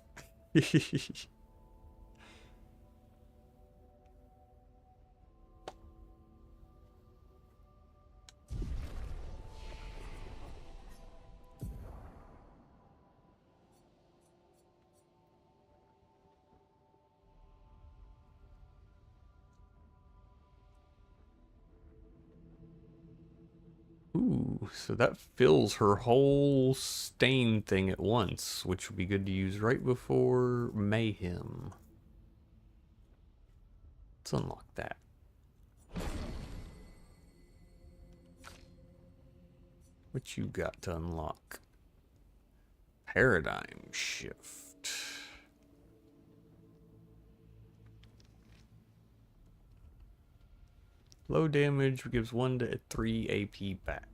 Ooh, so that fills her whole stain thing at once, which would be good to use right before Mayhem. Let's unlock that. What you got to unlock? Paradigm shift. Low damage gives 1 to 3 AP back.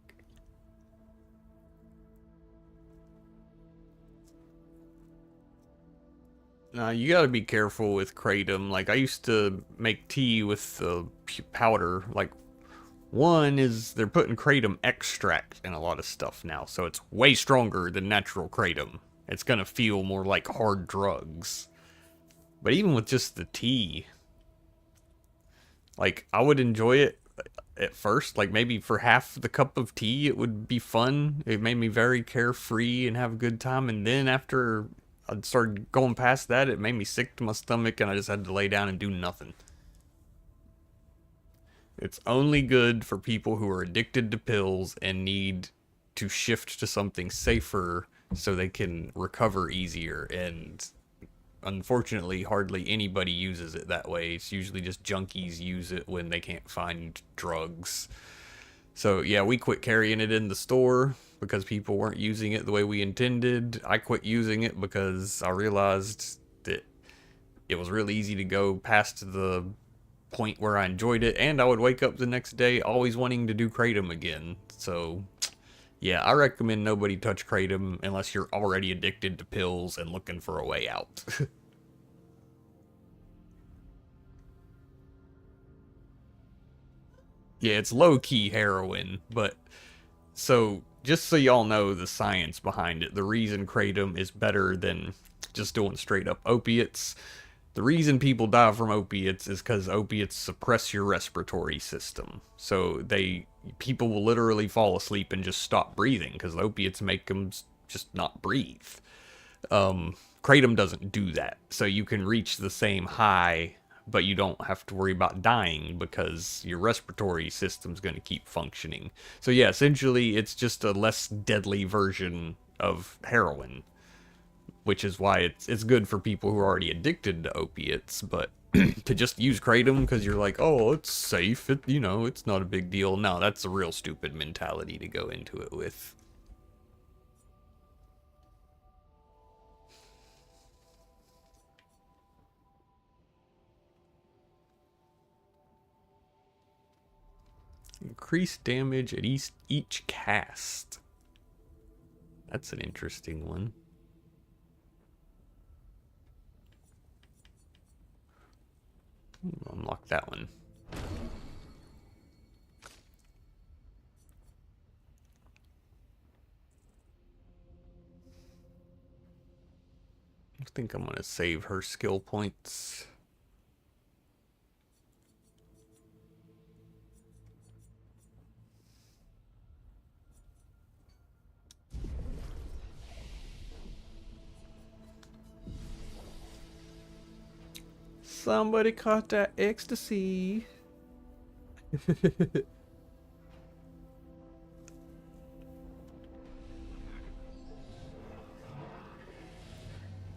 Now, you gotta be careful with Kratom. Like, I used to make tea with powder. Like, one is they're putting Kratom extract in a lot of stuff now, so it's way stronger than natural Kratom. It's gonna feel more like hard drugs. But even with just the tea, like, I would enjoy it at first. Like, maybe for half the cup of tea, it would be fun. It made me very carefree and have a good time. And then after I started going past that, it made me sick to my stomach, and I just had to lay down and do nothing. It's only good for people who are addicted to pills and need to shift to something safer so they can recover easier. And unfortunately, hardly anybody uses it that way. It's usually just junkies use it when they can't find drugs. So yeah, we quit carrying it in the store because people weren't using it the way we intended. I quit using it because I realized that it was really easy to go past the point where I enjoyed it, and I would wake up the next day always wanting to do Kratom again. So yeah, I recommend nobody touch Kratom unless you're already addicted to pills and looking for a way out. Yeah, it's low-key heroin, but so just so y'all know the science behind it, the reason Kratom is better than just doing straight up opiates. The reason people die from opiates is because opiates suppress your respiratory system. So people will literally fall asleep and just stop breathing because opiates make them just not breathe. Kratom doesn't do that. So you can reach the same high, but you don't have to worry about dying because your respiratory system's going to keep functioning. So yeah, essentially it's just a less deadly version of heroin, which is why it's good for people who are already addicted to opiates. But to just use Kratom because you're like, oh, it's safe, it's not a big deal. No, that's a real stupid mentality to go into it with. Increased damage at each cast. That's an interesting one. Unlock that one. I think I'm gonna save her skill points. Somebody caught that ecstasy.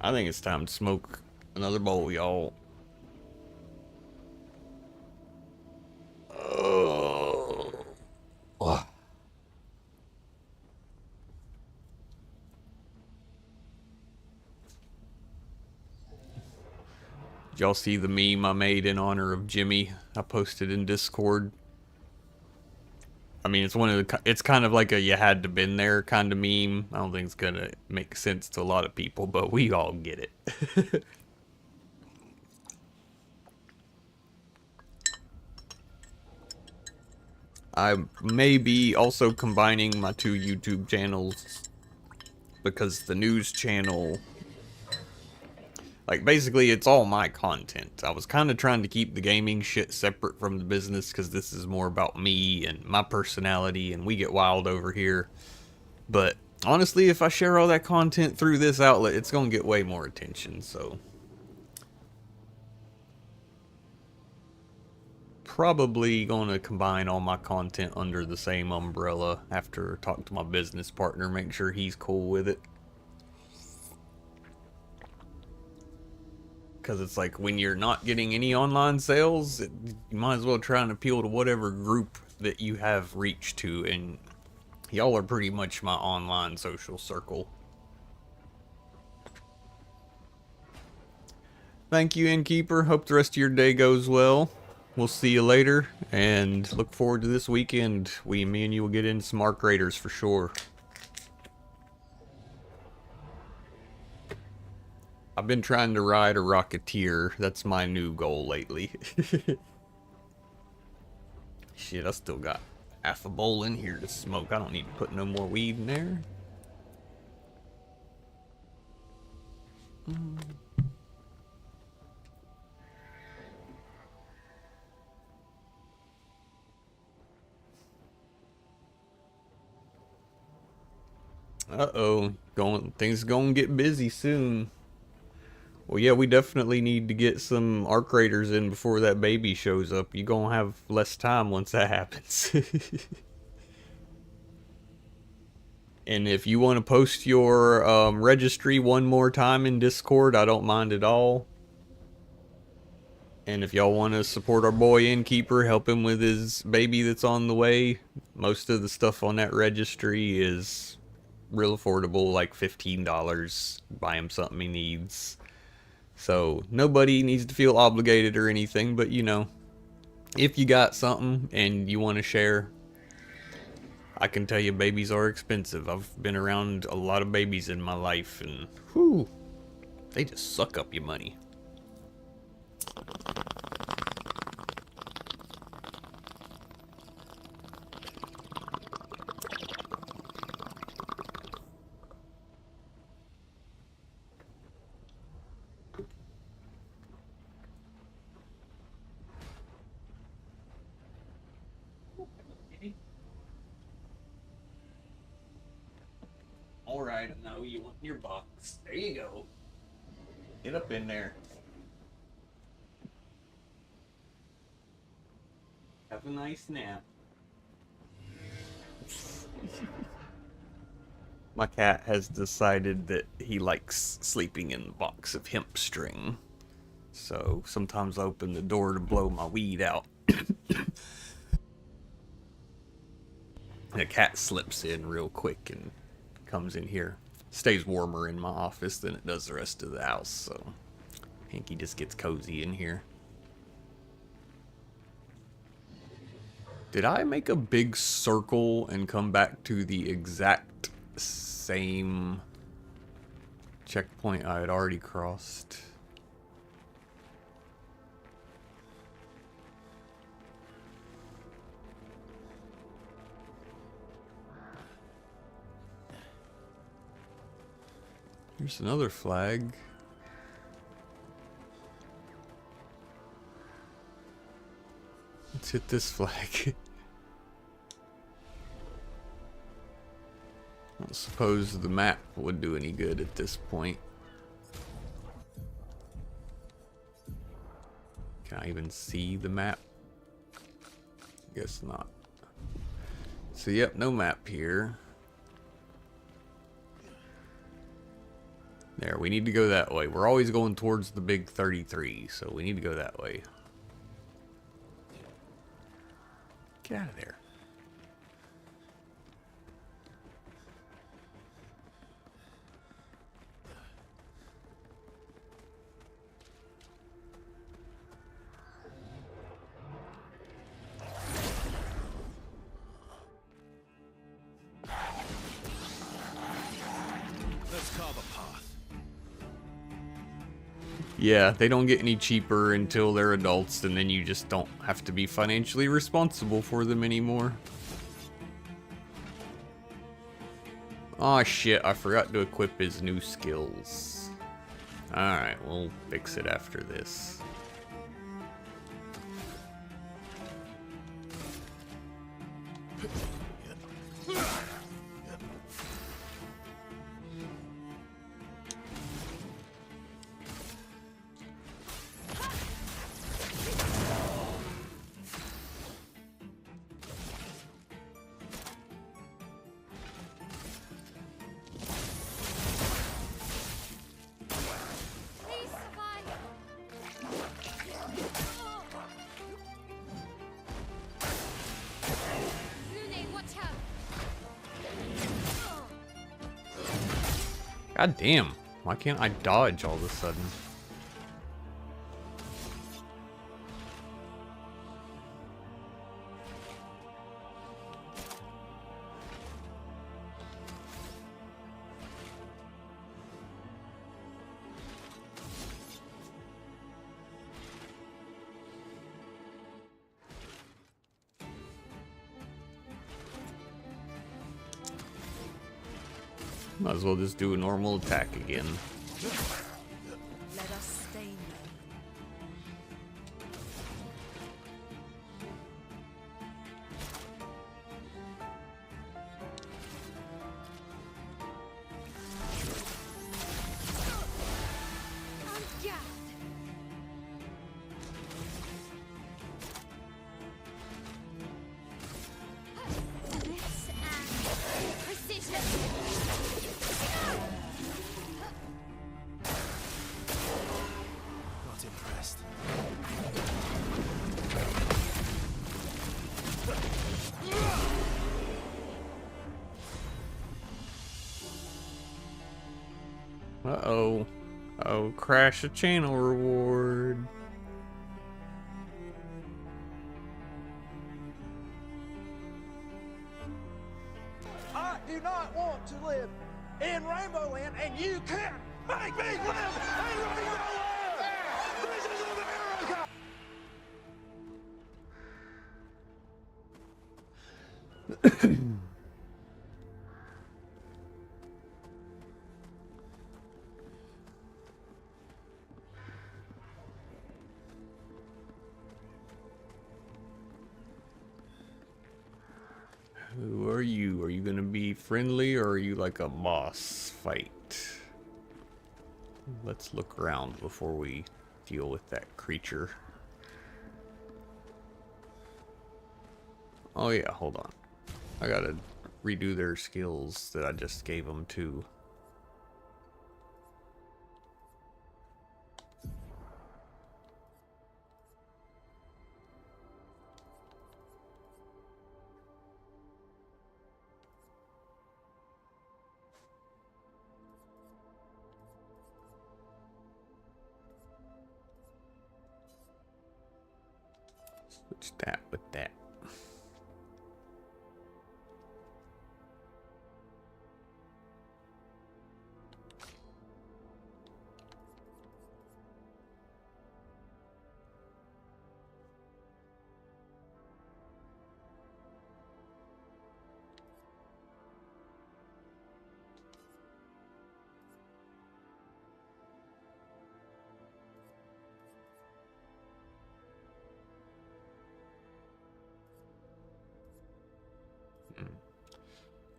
I think it's time to smoke another bowl, y'all. Oh. Did y'all see the meme I made in honor of Jimmy? I posted in Discord. I mean, it's one of the. It's kind of like a "you had to been there" kind of meme. I don't think it's gonna make sense to a lot of people, but we all get it. I may be also combining my two YouTube channels because the news channel, like, basically it's all my content. I was kind of trying to keep the gaming shit separate from the business because this is more about me and my personality, and we get wild over here. But honestly, if I share all that content through this outlet, it's gonna get way more attention, so probably gonna combine all my content under the same umbrella after talk to my business partner, make sure he's cool with it. Because it's like when you're not getting any online sales, you might as well try and appeal to whatever group that you have reach to, and y'all are pretty much my online social circle. Thank you, Innkeeper. Hope the rest of your day goes well. We'll see you later, and look forward to this weekend. Me and you will get into some Arc Raiders for sure. I've been trying to ride a Rocketeer. That's my new goal lately. Shit, I still got half a bowl in here to smoke. I don't need to put no more weed in there. Uh-oh, things gonna get busy soon. Well, yeah, we definitely need to get some Arc Raiders in before that baby shows up. You're gonna have less time once that happens. And if you want to post your registry one more time in Discord, I don't mind at all. And if y'all want to support our boy Innkeeper, help him with his baby that's on the way, most of the stuff on that registry is real affordable, like $15. Buy him something he needs. So nobody needs to feel obligated or anything, but you know, if you got something and you want to share, I can tell you babies are expensive. I've been around a lot of babies in my life, and whew, they just suck up your money. Alright, now you want your box. There you go. Get up in there. Have a nice nap. My cat has decided that he likes sleeping in the box of hemp string. So sometimes I open the door to blow my weed out. The cat slips in real quick and comes in here. Stays warmer in my office than it does the rest of the house, so I think he just gets cozy in here. Did I make a big circle and come back to the exact same checkpoint I had already crossed? Here's another flag. Let's hit this flag. I don't suppose the map would do any good at this point. Can I even see the map? Guess not. So yep, no map here. There, we need to go that way. We're always going towards the big 33, so we need to go that way. Get out of there. Let's carve a path. Yeah, they don't get any cheaper until they're adults, and then you just don't have to be financially responsible for them anymore. Aw, shit, I forgot to equip his new skills. Alright, we'll fix it after this. Please survive. Lune, watch out. God damn, why can't I dodge all of a sudden? Might as well just do a normal attack again. Let us stain them. On guard. This and precision. Not impressed. Uh-oh. Oh, crash a channel reward. I do not want to live in Rainbow Land, and you can't make me live in Rainbow Land! This is America! Who are you? Are you gonna be friendly or are you like a boss fight? Let's look around before we deal with that creature. Oh yeah, hold on. I gotta redo their skills that I just gave them too. Switch that with that.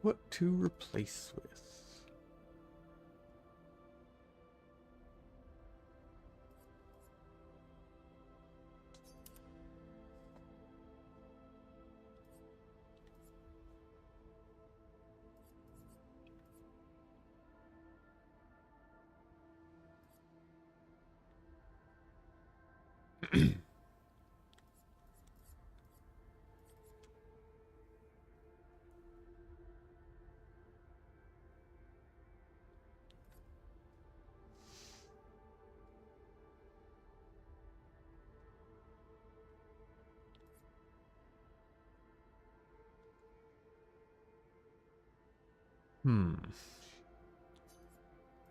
What to replace with?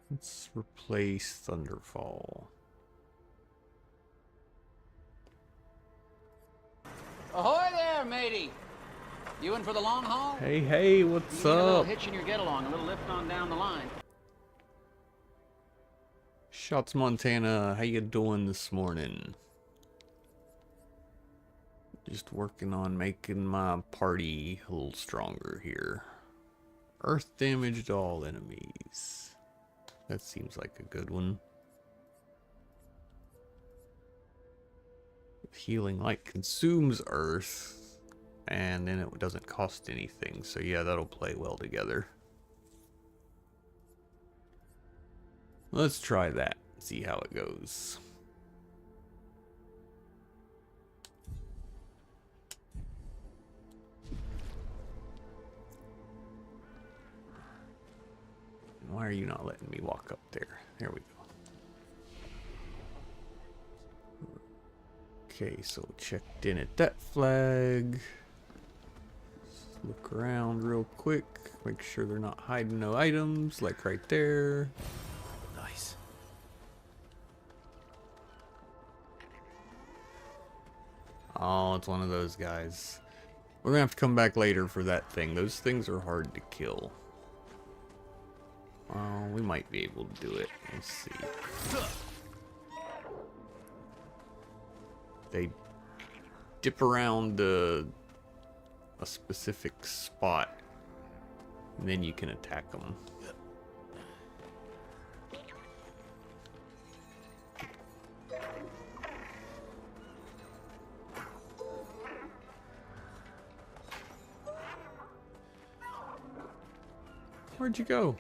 Let's replace Thunderfall. Ahoy there, matey! You in for the long haul? Hey, what's You need a little up? hitch in your get-along, a little lift on down the line. Shots Montana, how you doing this morning? Just working on making my party a little stronger here. Earth damaged all enemies. That seems like a good one. Healing light consumes earth, and then it doesn't cost anything. So yeah, that'll play well together. Let's try that. See how it goes. Why are you not letting me walk up there? There we go. Okay, so checked in at that flag. Just look around real quick. Make sure they're not hiding no items, like right there. Nice. Oh, it's one of those guys. We're gonna have to come back later for that thing. Those things are hard to kill. Oh, we might be able to do it. Let's see. They dip around a specific spot, and then you can attack them. Where'd you go?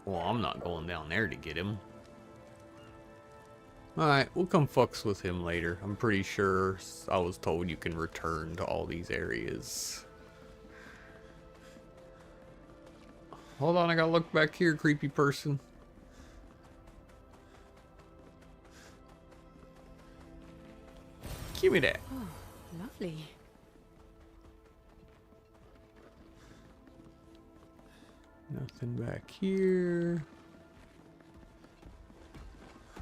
Well, I'm not going down there to get him. Alright, we'll come fucks with him later. I'm pretty sure I was told you can return to all these areas. Hold on, I gotta look back here, creepy person. Give me that. Oh, lovely. Nothing back here. I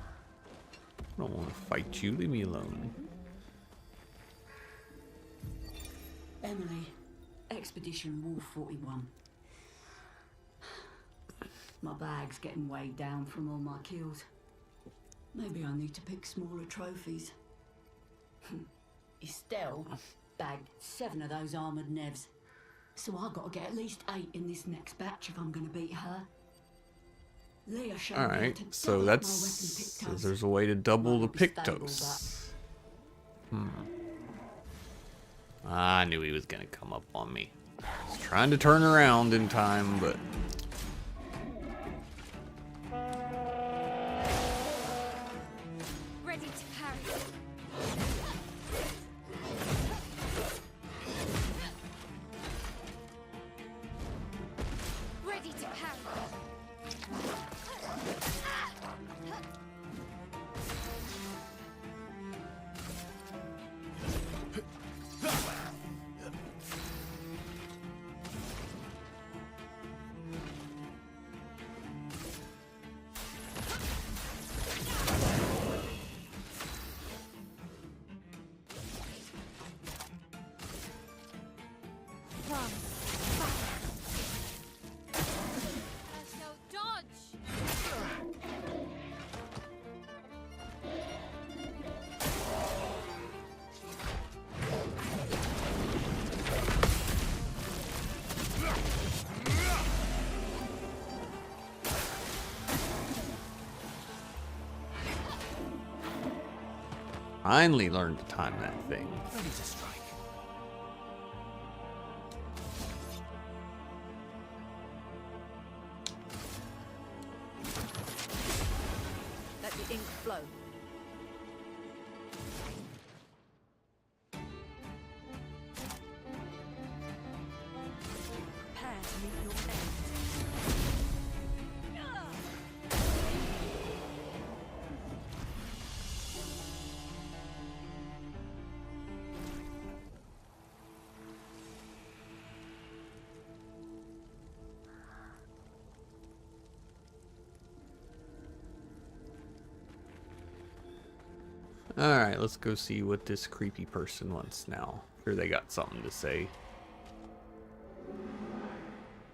don't want to fight you. Leave me alone. Emily, Expedition Wolf 41. My bag's getting weighed down from all my kills. Maybe I need to pick smaller trophies. Estelle bagged 7 of those armoured nevs. So I've got to get at least 8 in this next batch if I'm going to beat her. Leah showed me how Alright, to so double up that's... my weapon pictos. there's a way to double the Might not be stable, Pictos. I knew he was gonna come up on me. I was trying to turn around in time, but... Ready to parry. Ready to parry. Finally learned to time that thing. Ready to strike. Let the ink flow. Prepare to meet your end. Alright, let's go see what this creepy person wants now. Sure they got something to say.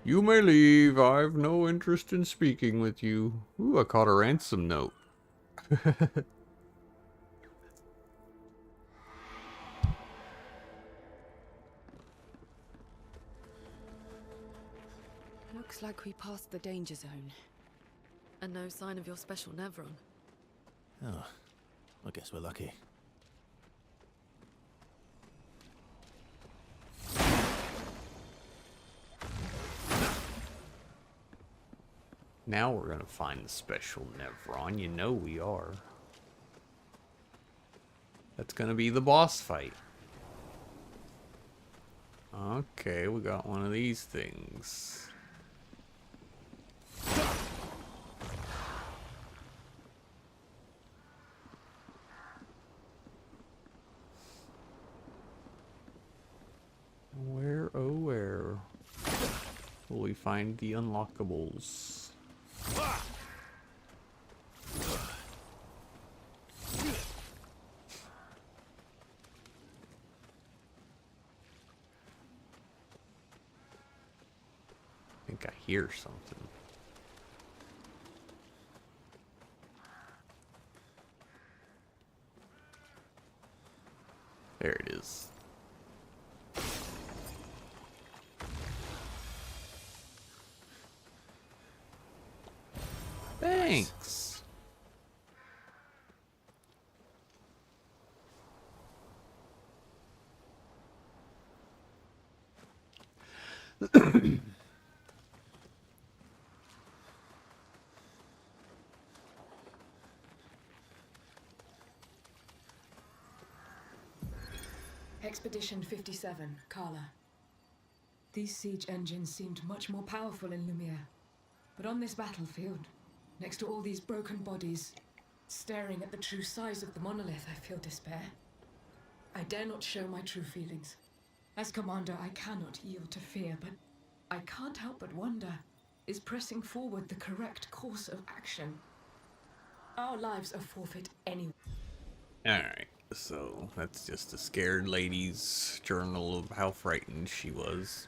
You may leave. I've no interest in speaking with you. Ooh, I caught a ransom note. Looks like we passed the danger zone. And no sign of your special Nevron. Oh, I guess we're lucky. Now we're gonna find the special Nevron. You know we are. That's gonna be the boss fight. Okay, we got one of these things. Where, oh where will we find the unlockables? I think I hear something. There it is. Thanks. Expedition 57, Carla. These siege engines seemed much more powerful in Lumiere. But on this battlefield, next to all these broken bodies, staring at the true size of the monolith, I feel despair. I dare not show my true feelings. As commander, I cannot yield to fear, but I can't help but wonder, is pressing forward the correct course of action? Our lives are forfeit anyway. Alright, so that's just a scared lady's journal of how frightened she was.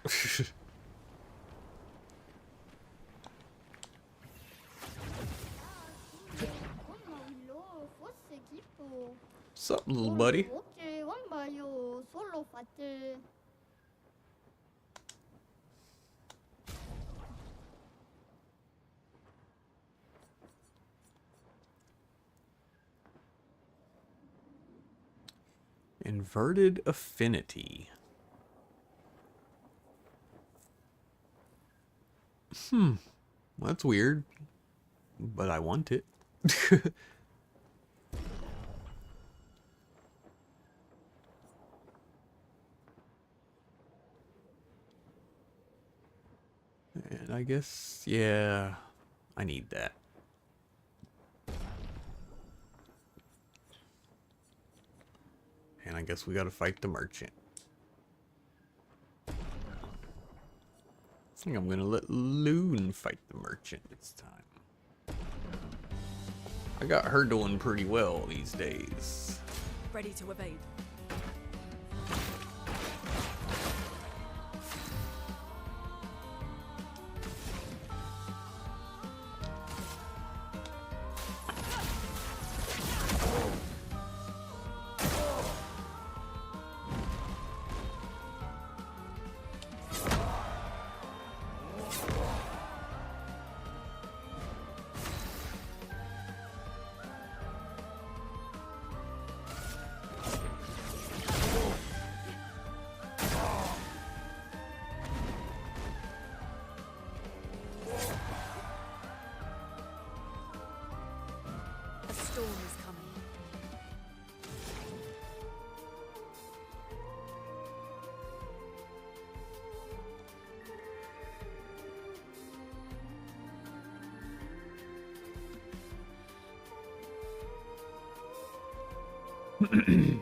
What's up, little buddy? Inverted affinity. That's weird, but I want it. And I guess, yeah, I need that. And I guess we gotta fight the merchant. I think I'm gonna let Loon fight the merchant this time. I got her doing pretty well these days. Ready to evade. Let me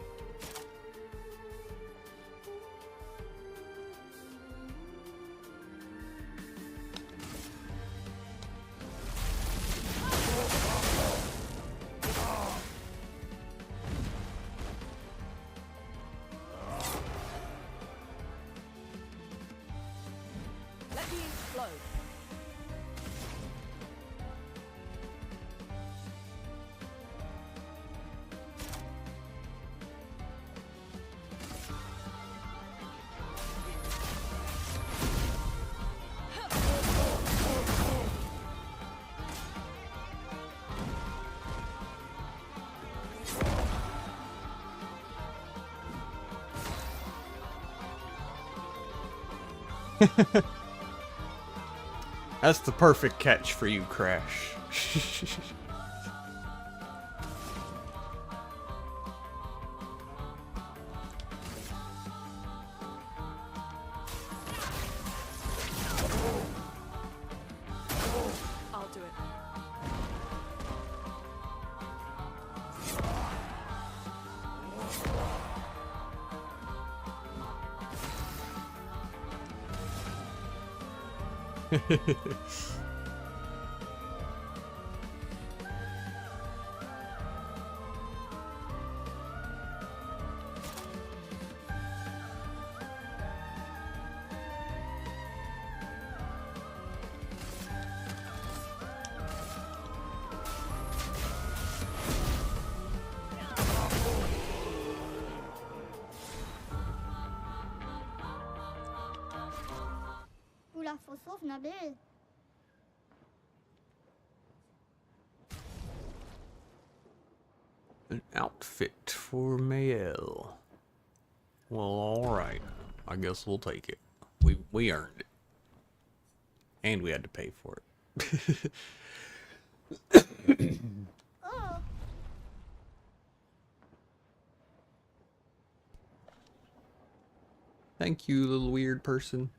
explode. That's the perfect catch for you, Crash. I'll do it. Oula, faut sauve, Nabil. An outfit for Mael. Well, alright. I guess we'll take it. We earned it. And we had to pay for it. Oh, Thank you, little weird person.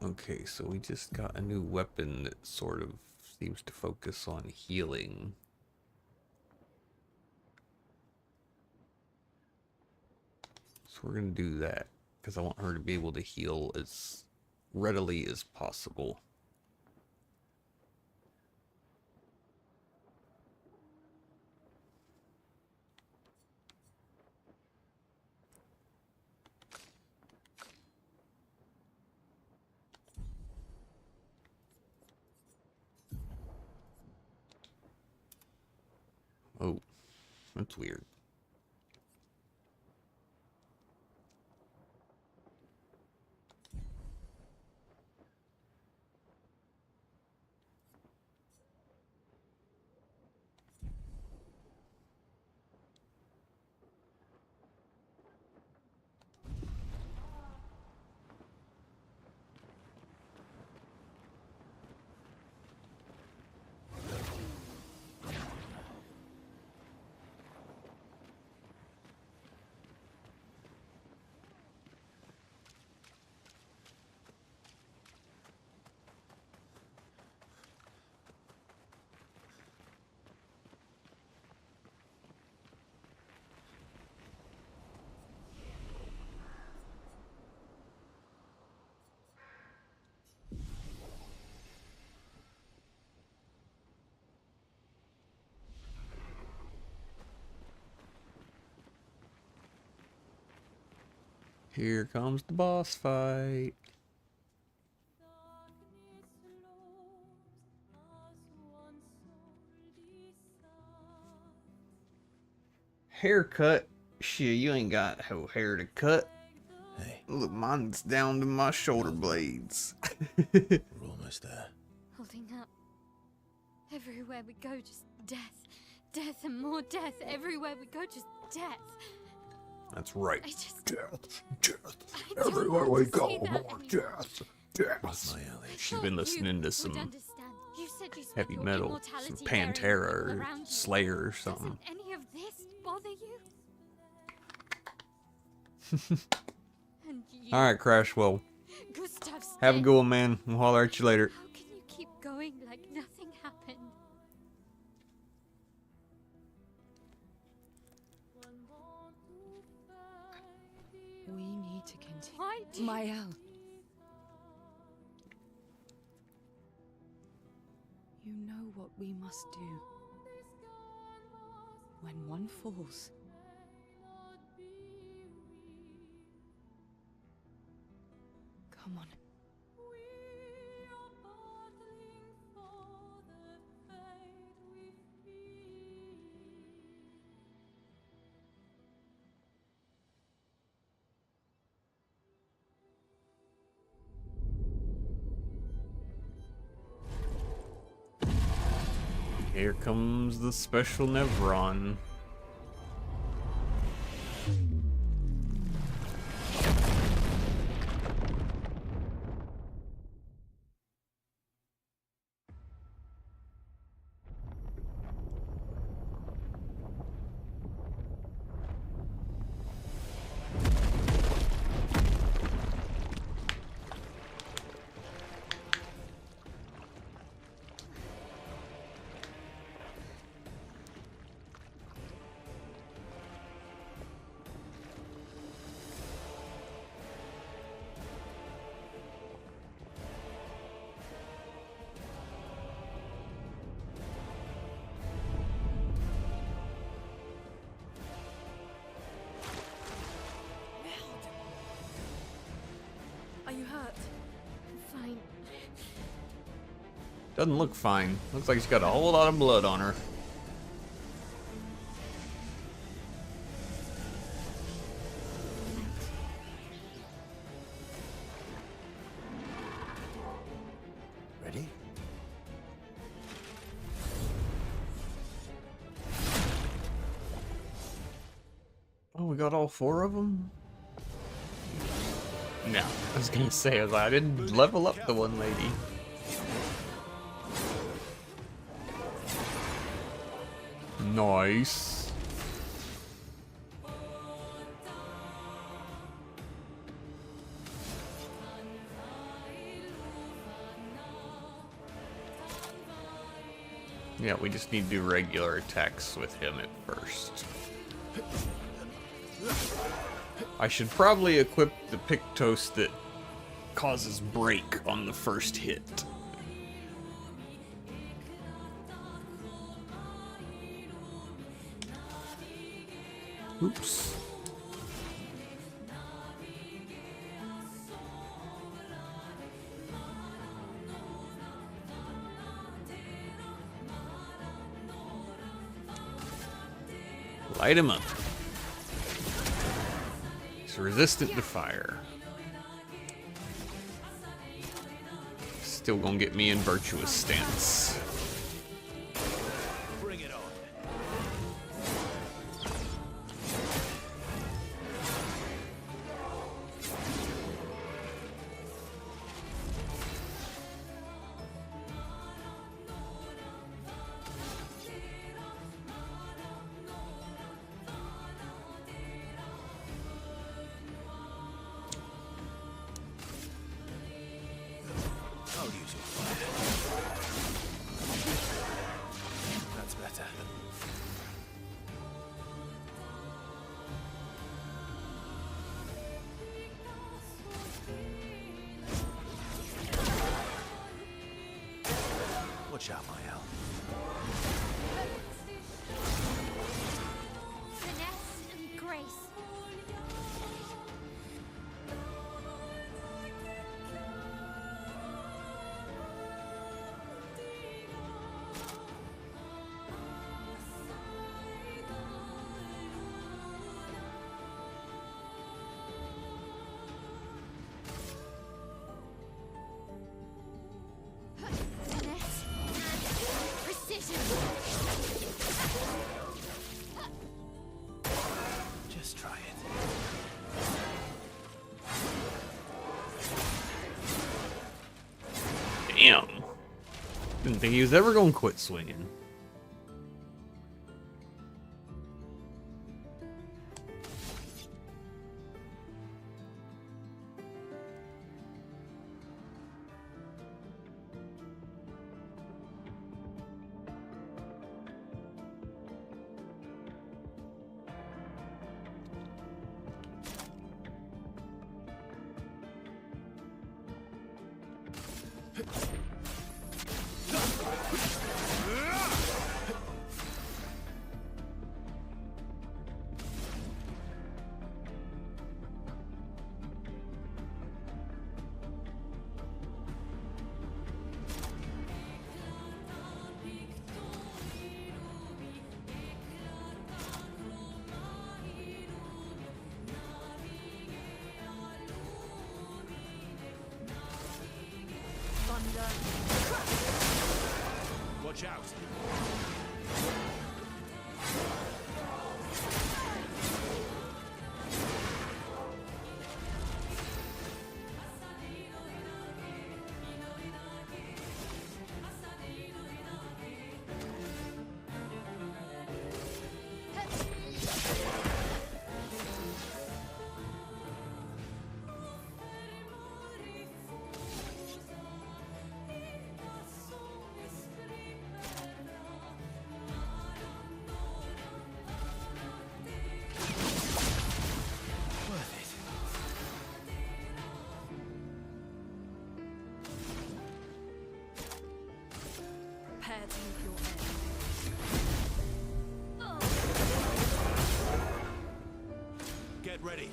wieso? Okay, so we just got a new weapon that sort of seems to focus on healing. So we're gonna do that, because I want her to be able to heal as readily as possible. Oh, that's weird. Here comes the boss fight. Haircut? Shit, you ain't got no hair to cut. Hey, Look, mine's down to my shoulder blades. we're almost there. Holding up. Everywhere we go, just death. Death and more death. Everywhere we go, just death. That's right. I just... Death, I don't everywhere want we to go, see that more anymore. death, death. I She's been thought listening you to would some understand. You said you spent heavy your metal, immortality some burying Pantera people or around you. Slayer or something. Doesn't any of this bother you? And you, Alright, Crash, well, Gustav, stay. Have a good one, man. We'll holler at you later. How can you keep going like nothing happened? We need to continue. Why do Mael. You know what we must do. When one falls, come on. Here comes the special Nevron. Are you hurt? fine? Doesn't look fine. Looks like she's got a whole lot of blood on her. Ready? Oh, we got all 4 of them? No, I was gonna say, I didn't level up the one lady. Nice. Yeah, we just need to do regular attacks with him at first. I should probably equip the Pictos that causes break on the first hit. Oops. Light him up. He's resistant to fire. Still gonna get me in virtuous stance. Bring it on. I'll use your fire. That's better. Watch out, Mael. Finesse and grace. Finesse and precision. Just try it. Damn. Didn't think he was ever gonna quit swinging. Watch out. Prepare to meet your end. Get ready.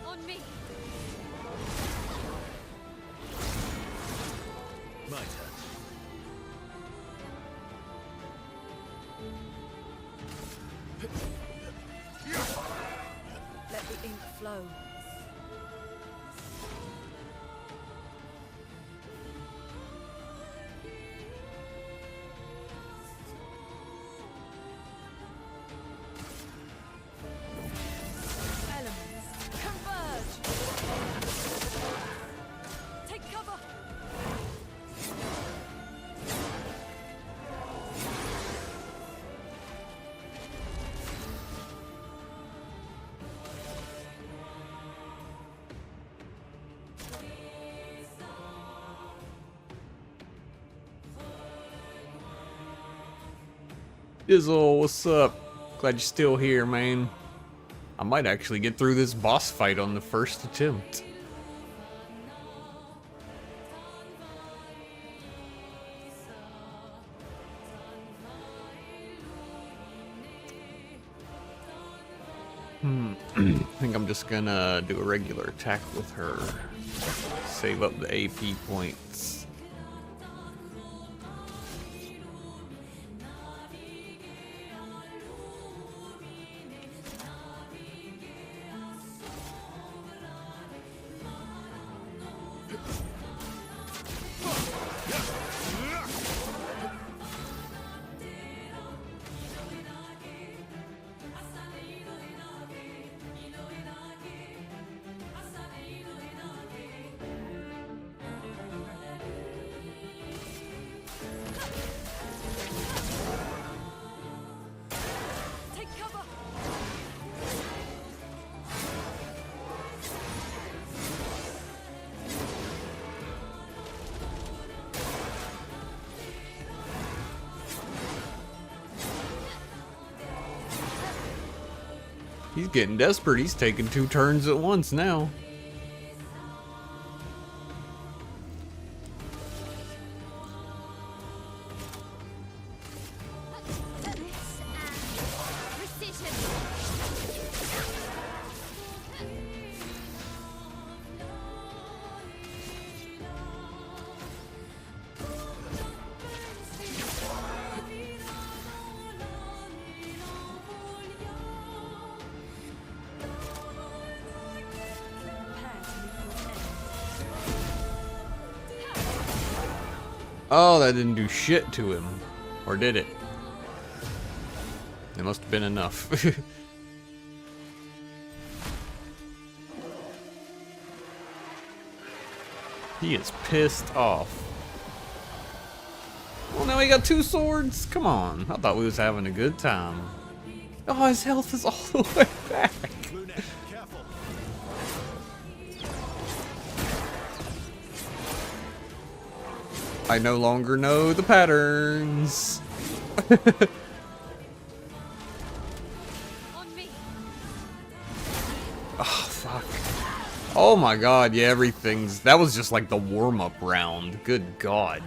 On me. My turn. Let the ink flow. Elements, converge! Take cover! Dizzle, what's up? Glad you're still here, man. I might actually get through this boss fight on the first attempt. I think I'm just gonna do a regular attack with her. Save up the AP points. Take cover! He's getting desperate. He's taking 2 turns at once now. Precision. Oh, that didn't do shit to him. Or did it? It must have been enough. He is pissed off. Well, now he got 2 swords? Come on. I thought we was having a good time. Oh, his health is all the way back. Lunette, careful. I no longer know the patterns. On me. Oh, fuck. Oh my god, yeah, everything's... That was just like the warm-up round. Good god.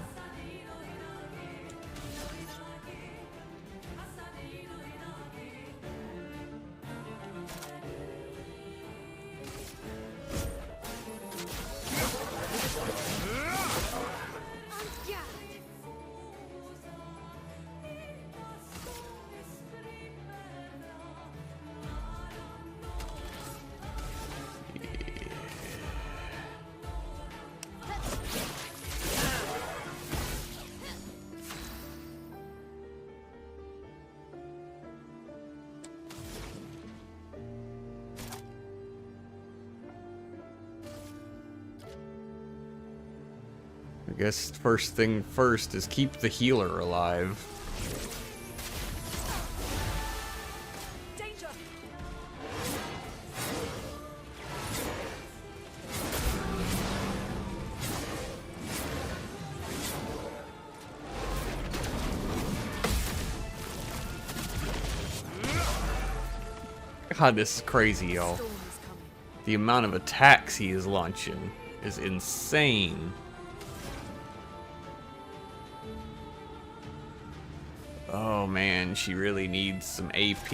I guess first thing first is keep the healer alive. Danger! God, this is crazy, y'all. Storm is coming. The amount of attacks he is launching is insane. Oh man, she really needs some AP.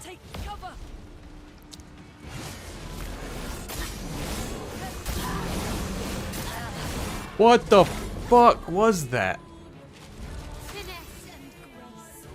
Take cover! What the fuck was that? Finesse and grace.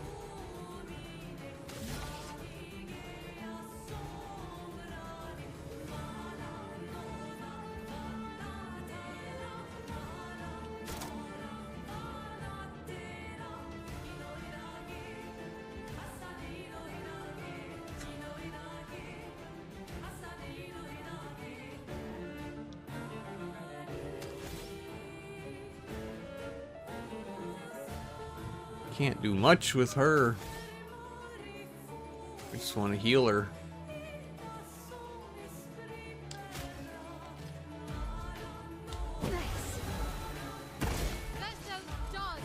Can't do much with her. I just want to heal her. Let's don't dodge.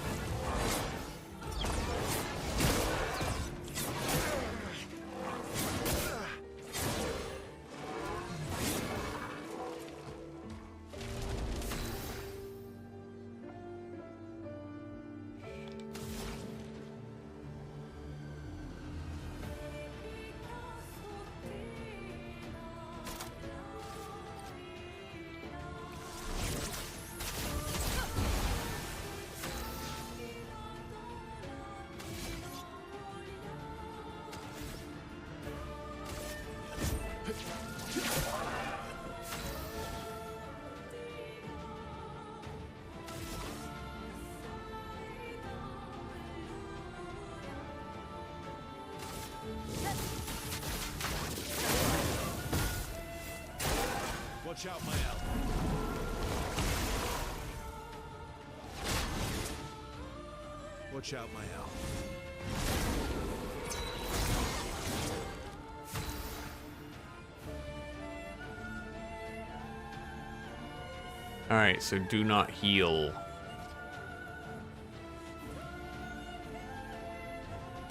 Watch out, my ally. Watch out, my ally. Alright, so do not heal.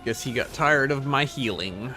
Guess he got tired of my healing.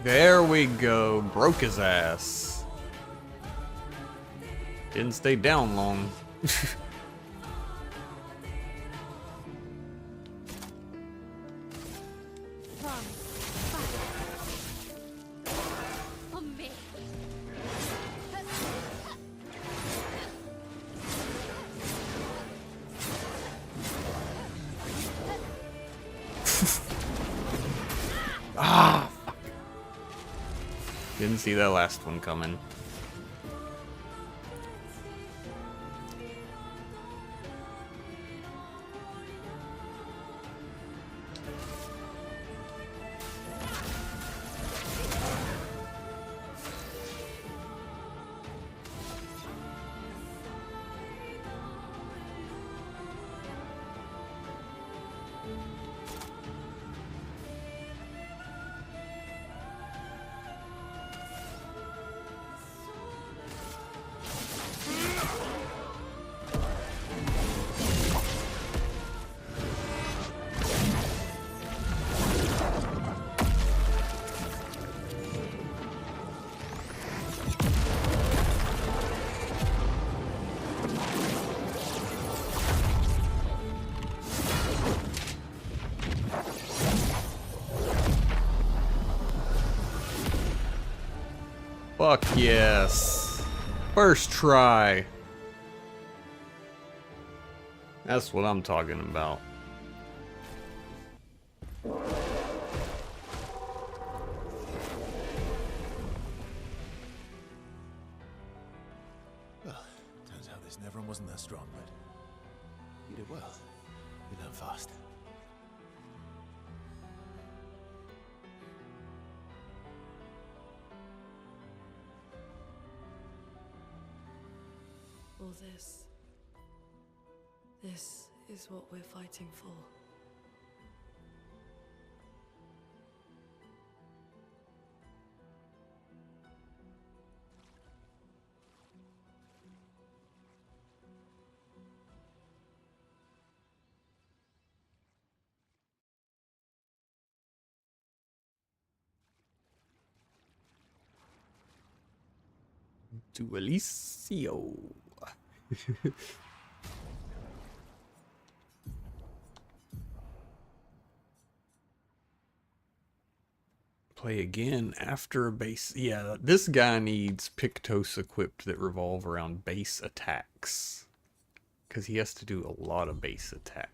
There we go. Broke his ass. Didn't stay down long. On me. Ah! Fuck. Didn't see that last one coming. Fuck yes. First try. That's what I'm talking about. Well, turns out this Nevron wasn't that strong, but you did well. You learn fast. All this. This is what we're fighting for. Duelicio. Play again after a base. Yeah, this guy needs Pictos equipped that revolve around base attacks. Because he has to do a lot of base attack.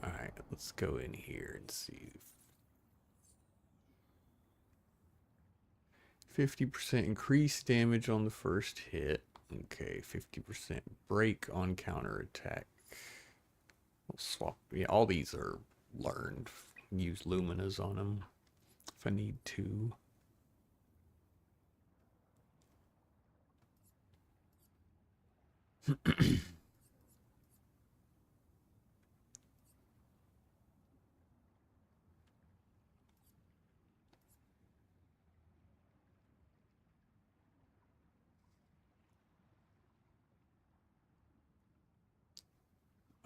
Alright, let's go in here and see. 50% increased damage on the first hit. Okay, 50% break on counterattack. We'll swap. Yeah, all these are learned. Use Luminas on them if I need to.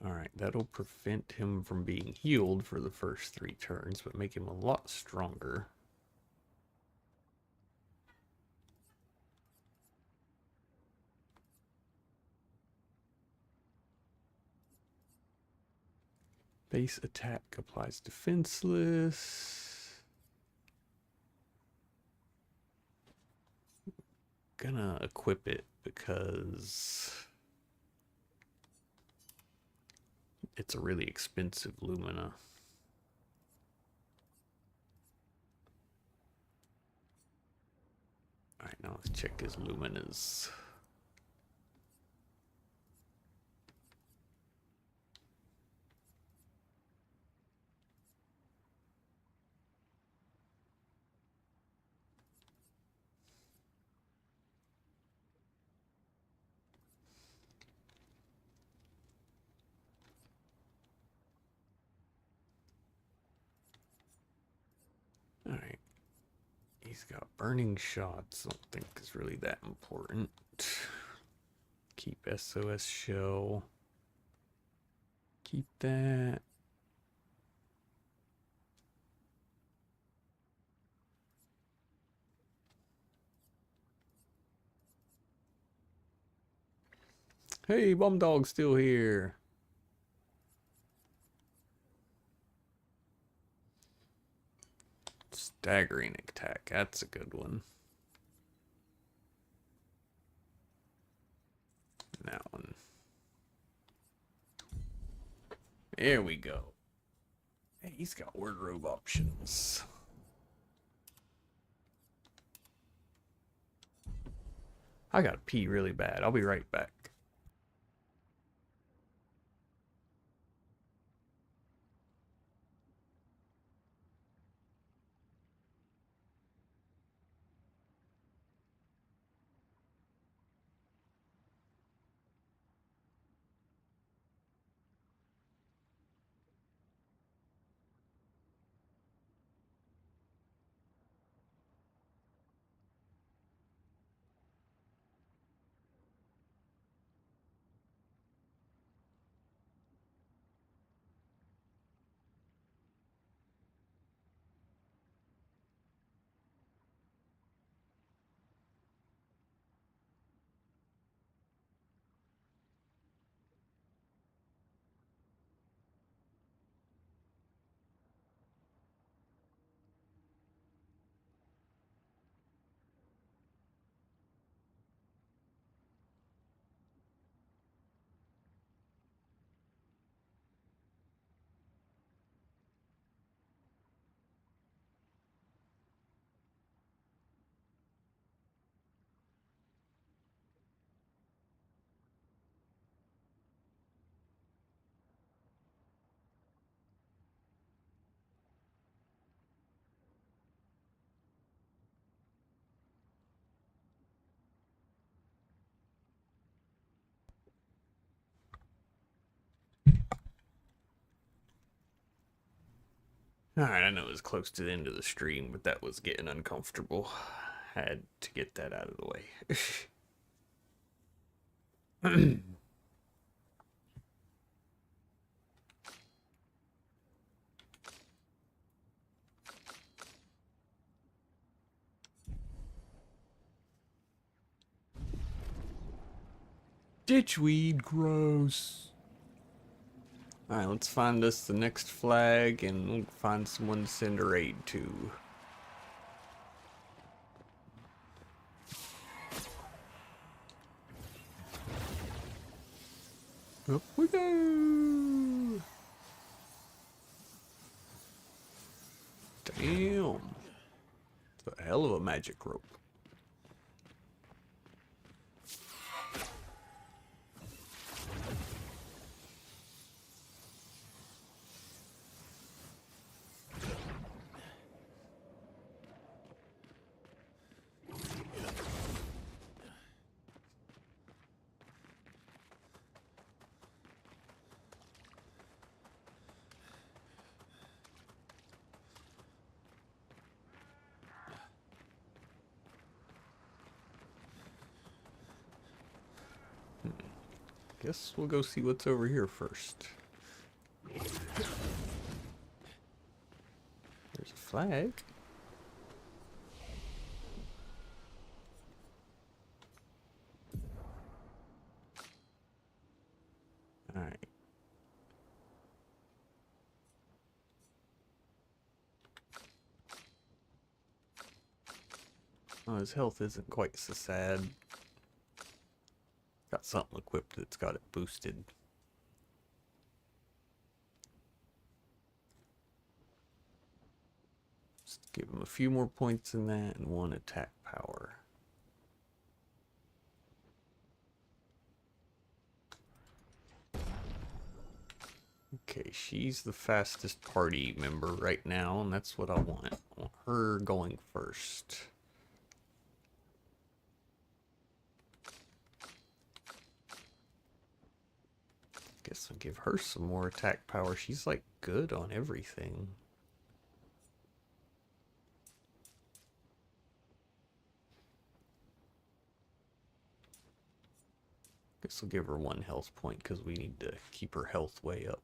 Alright, that'll prevent him from being healed for the first 3 turns, but make him a lot stronger. Base attack applies defenseless. Gonna equip it because it's a really expensive Lumina. Alright, now let's check his Luminas. Alright. He's got burning shots. I don't think it's really that important. Keep SOS shell. Keep that. Hey, Bum Dog's still here. Staggering attack. That's a good one. That one. There we go. Hey, he's got wardrobe options. I gotta pee really bad. I'll be right back. Alright, I know it was close to the end of the stream, but that was getting uncomfortable. Had to get that out of the way. Ditchweed, gross. Alright, let's find us the next flag and we'll find someone to send a raid to. Up we go! Damn. It's a hell of a magic rope. Guess we'll go see what's over here first. There's a flag. Alright. Oh, his health isn't quite so sad. Got something equipped that's got it boosted. Just give him a few more points in that and 1 attack power. Okay, she's the fastest party member right now, and that's what I want. I want her going first. Guess I'll give her some more attack power. She's like good on everything. Guess I'll give her 1 health point because we need to keep her health way up.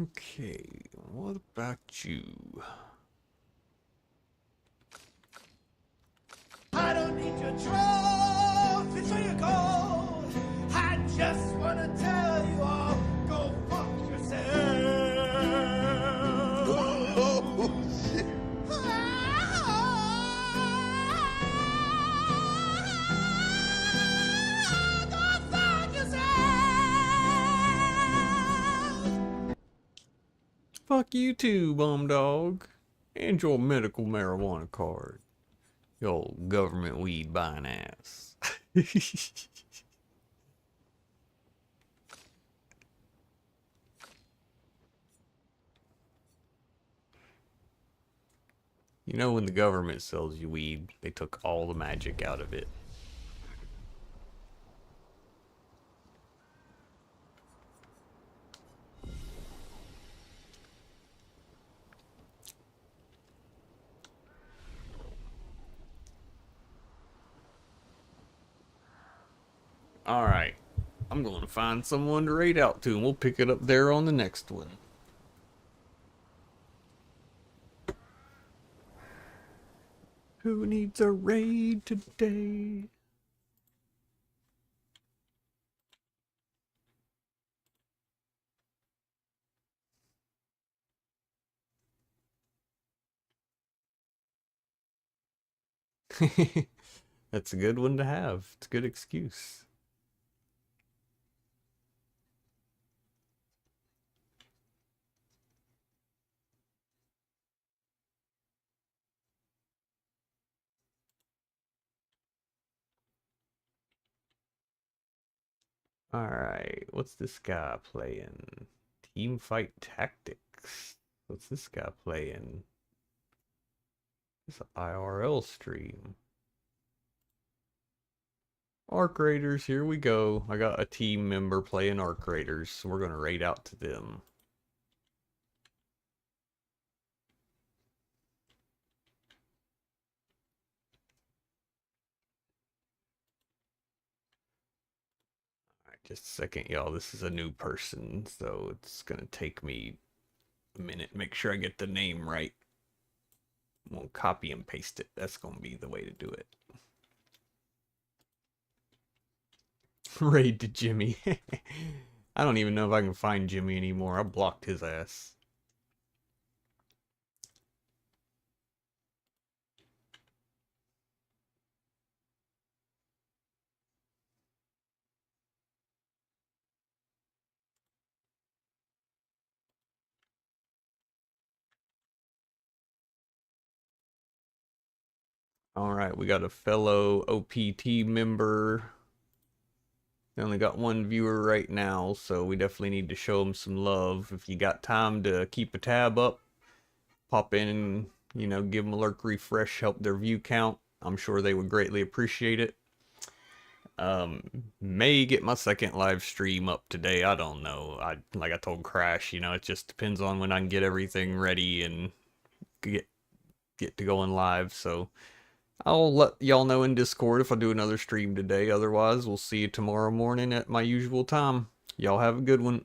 Okay, what about you? I don't need your trophy, so you go. I just wanna tell you all, go fuck yourself. Oh, shit. Go fuck yourself. Fuck you too, bum dog. And your medical marijuana card. Your old government weed buying ass. You know, when the government sells you weed, they took all the magic out of it. Alright, I'm going to find someone to raid out to, and we'll pick it up there on the next one. Who needs a raid today? That's a good one to have. It's a good excuse. Alright, what's this guy playing? Team Fight Tactics. What's this guy playing? It's an IRL stream. Arc Raiders, here we go. I got a team member playing Arc Raiders, so we're gonna raid out to them. Alright, just a second, y'all. This is a new person, so it's gonna take me a minute. Make sure I get the name right. We'll copy and paste it. That's gonna be the way to do it. Raid to Jimmy. I don't even know if I can find Jimmy anymore. I blocked his ass. Alright, we got a fellow OPT member. They only got one viewer right now, so we definitely need to show them some love. If you got time to keep a tab up, pop in and, you know, give them a lurk refresh, help their view count. I'm sure they would greatly appreciate it. May get my second live stream up today. I don't know. Like I told Crash, you know, it just depends on when I can get everything ready and get to going live. So I'll let y'all know in Discord if I do another stream today. Otherwise, we'll see you tomorrow morning at my usual time. Y'all have a good one.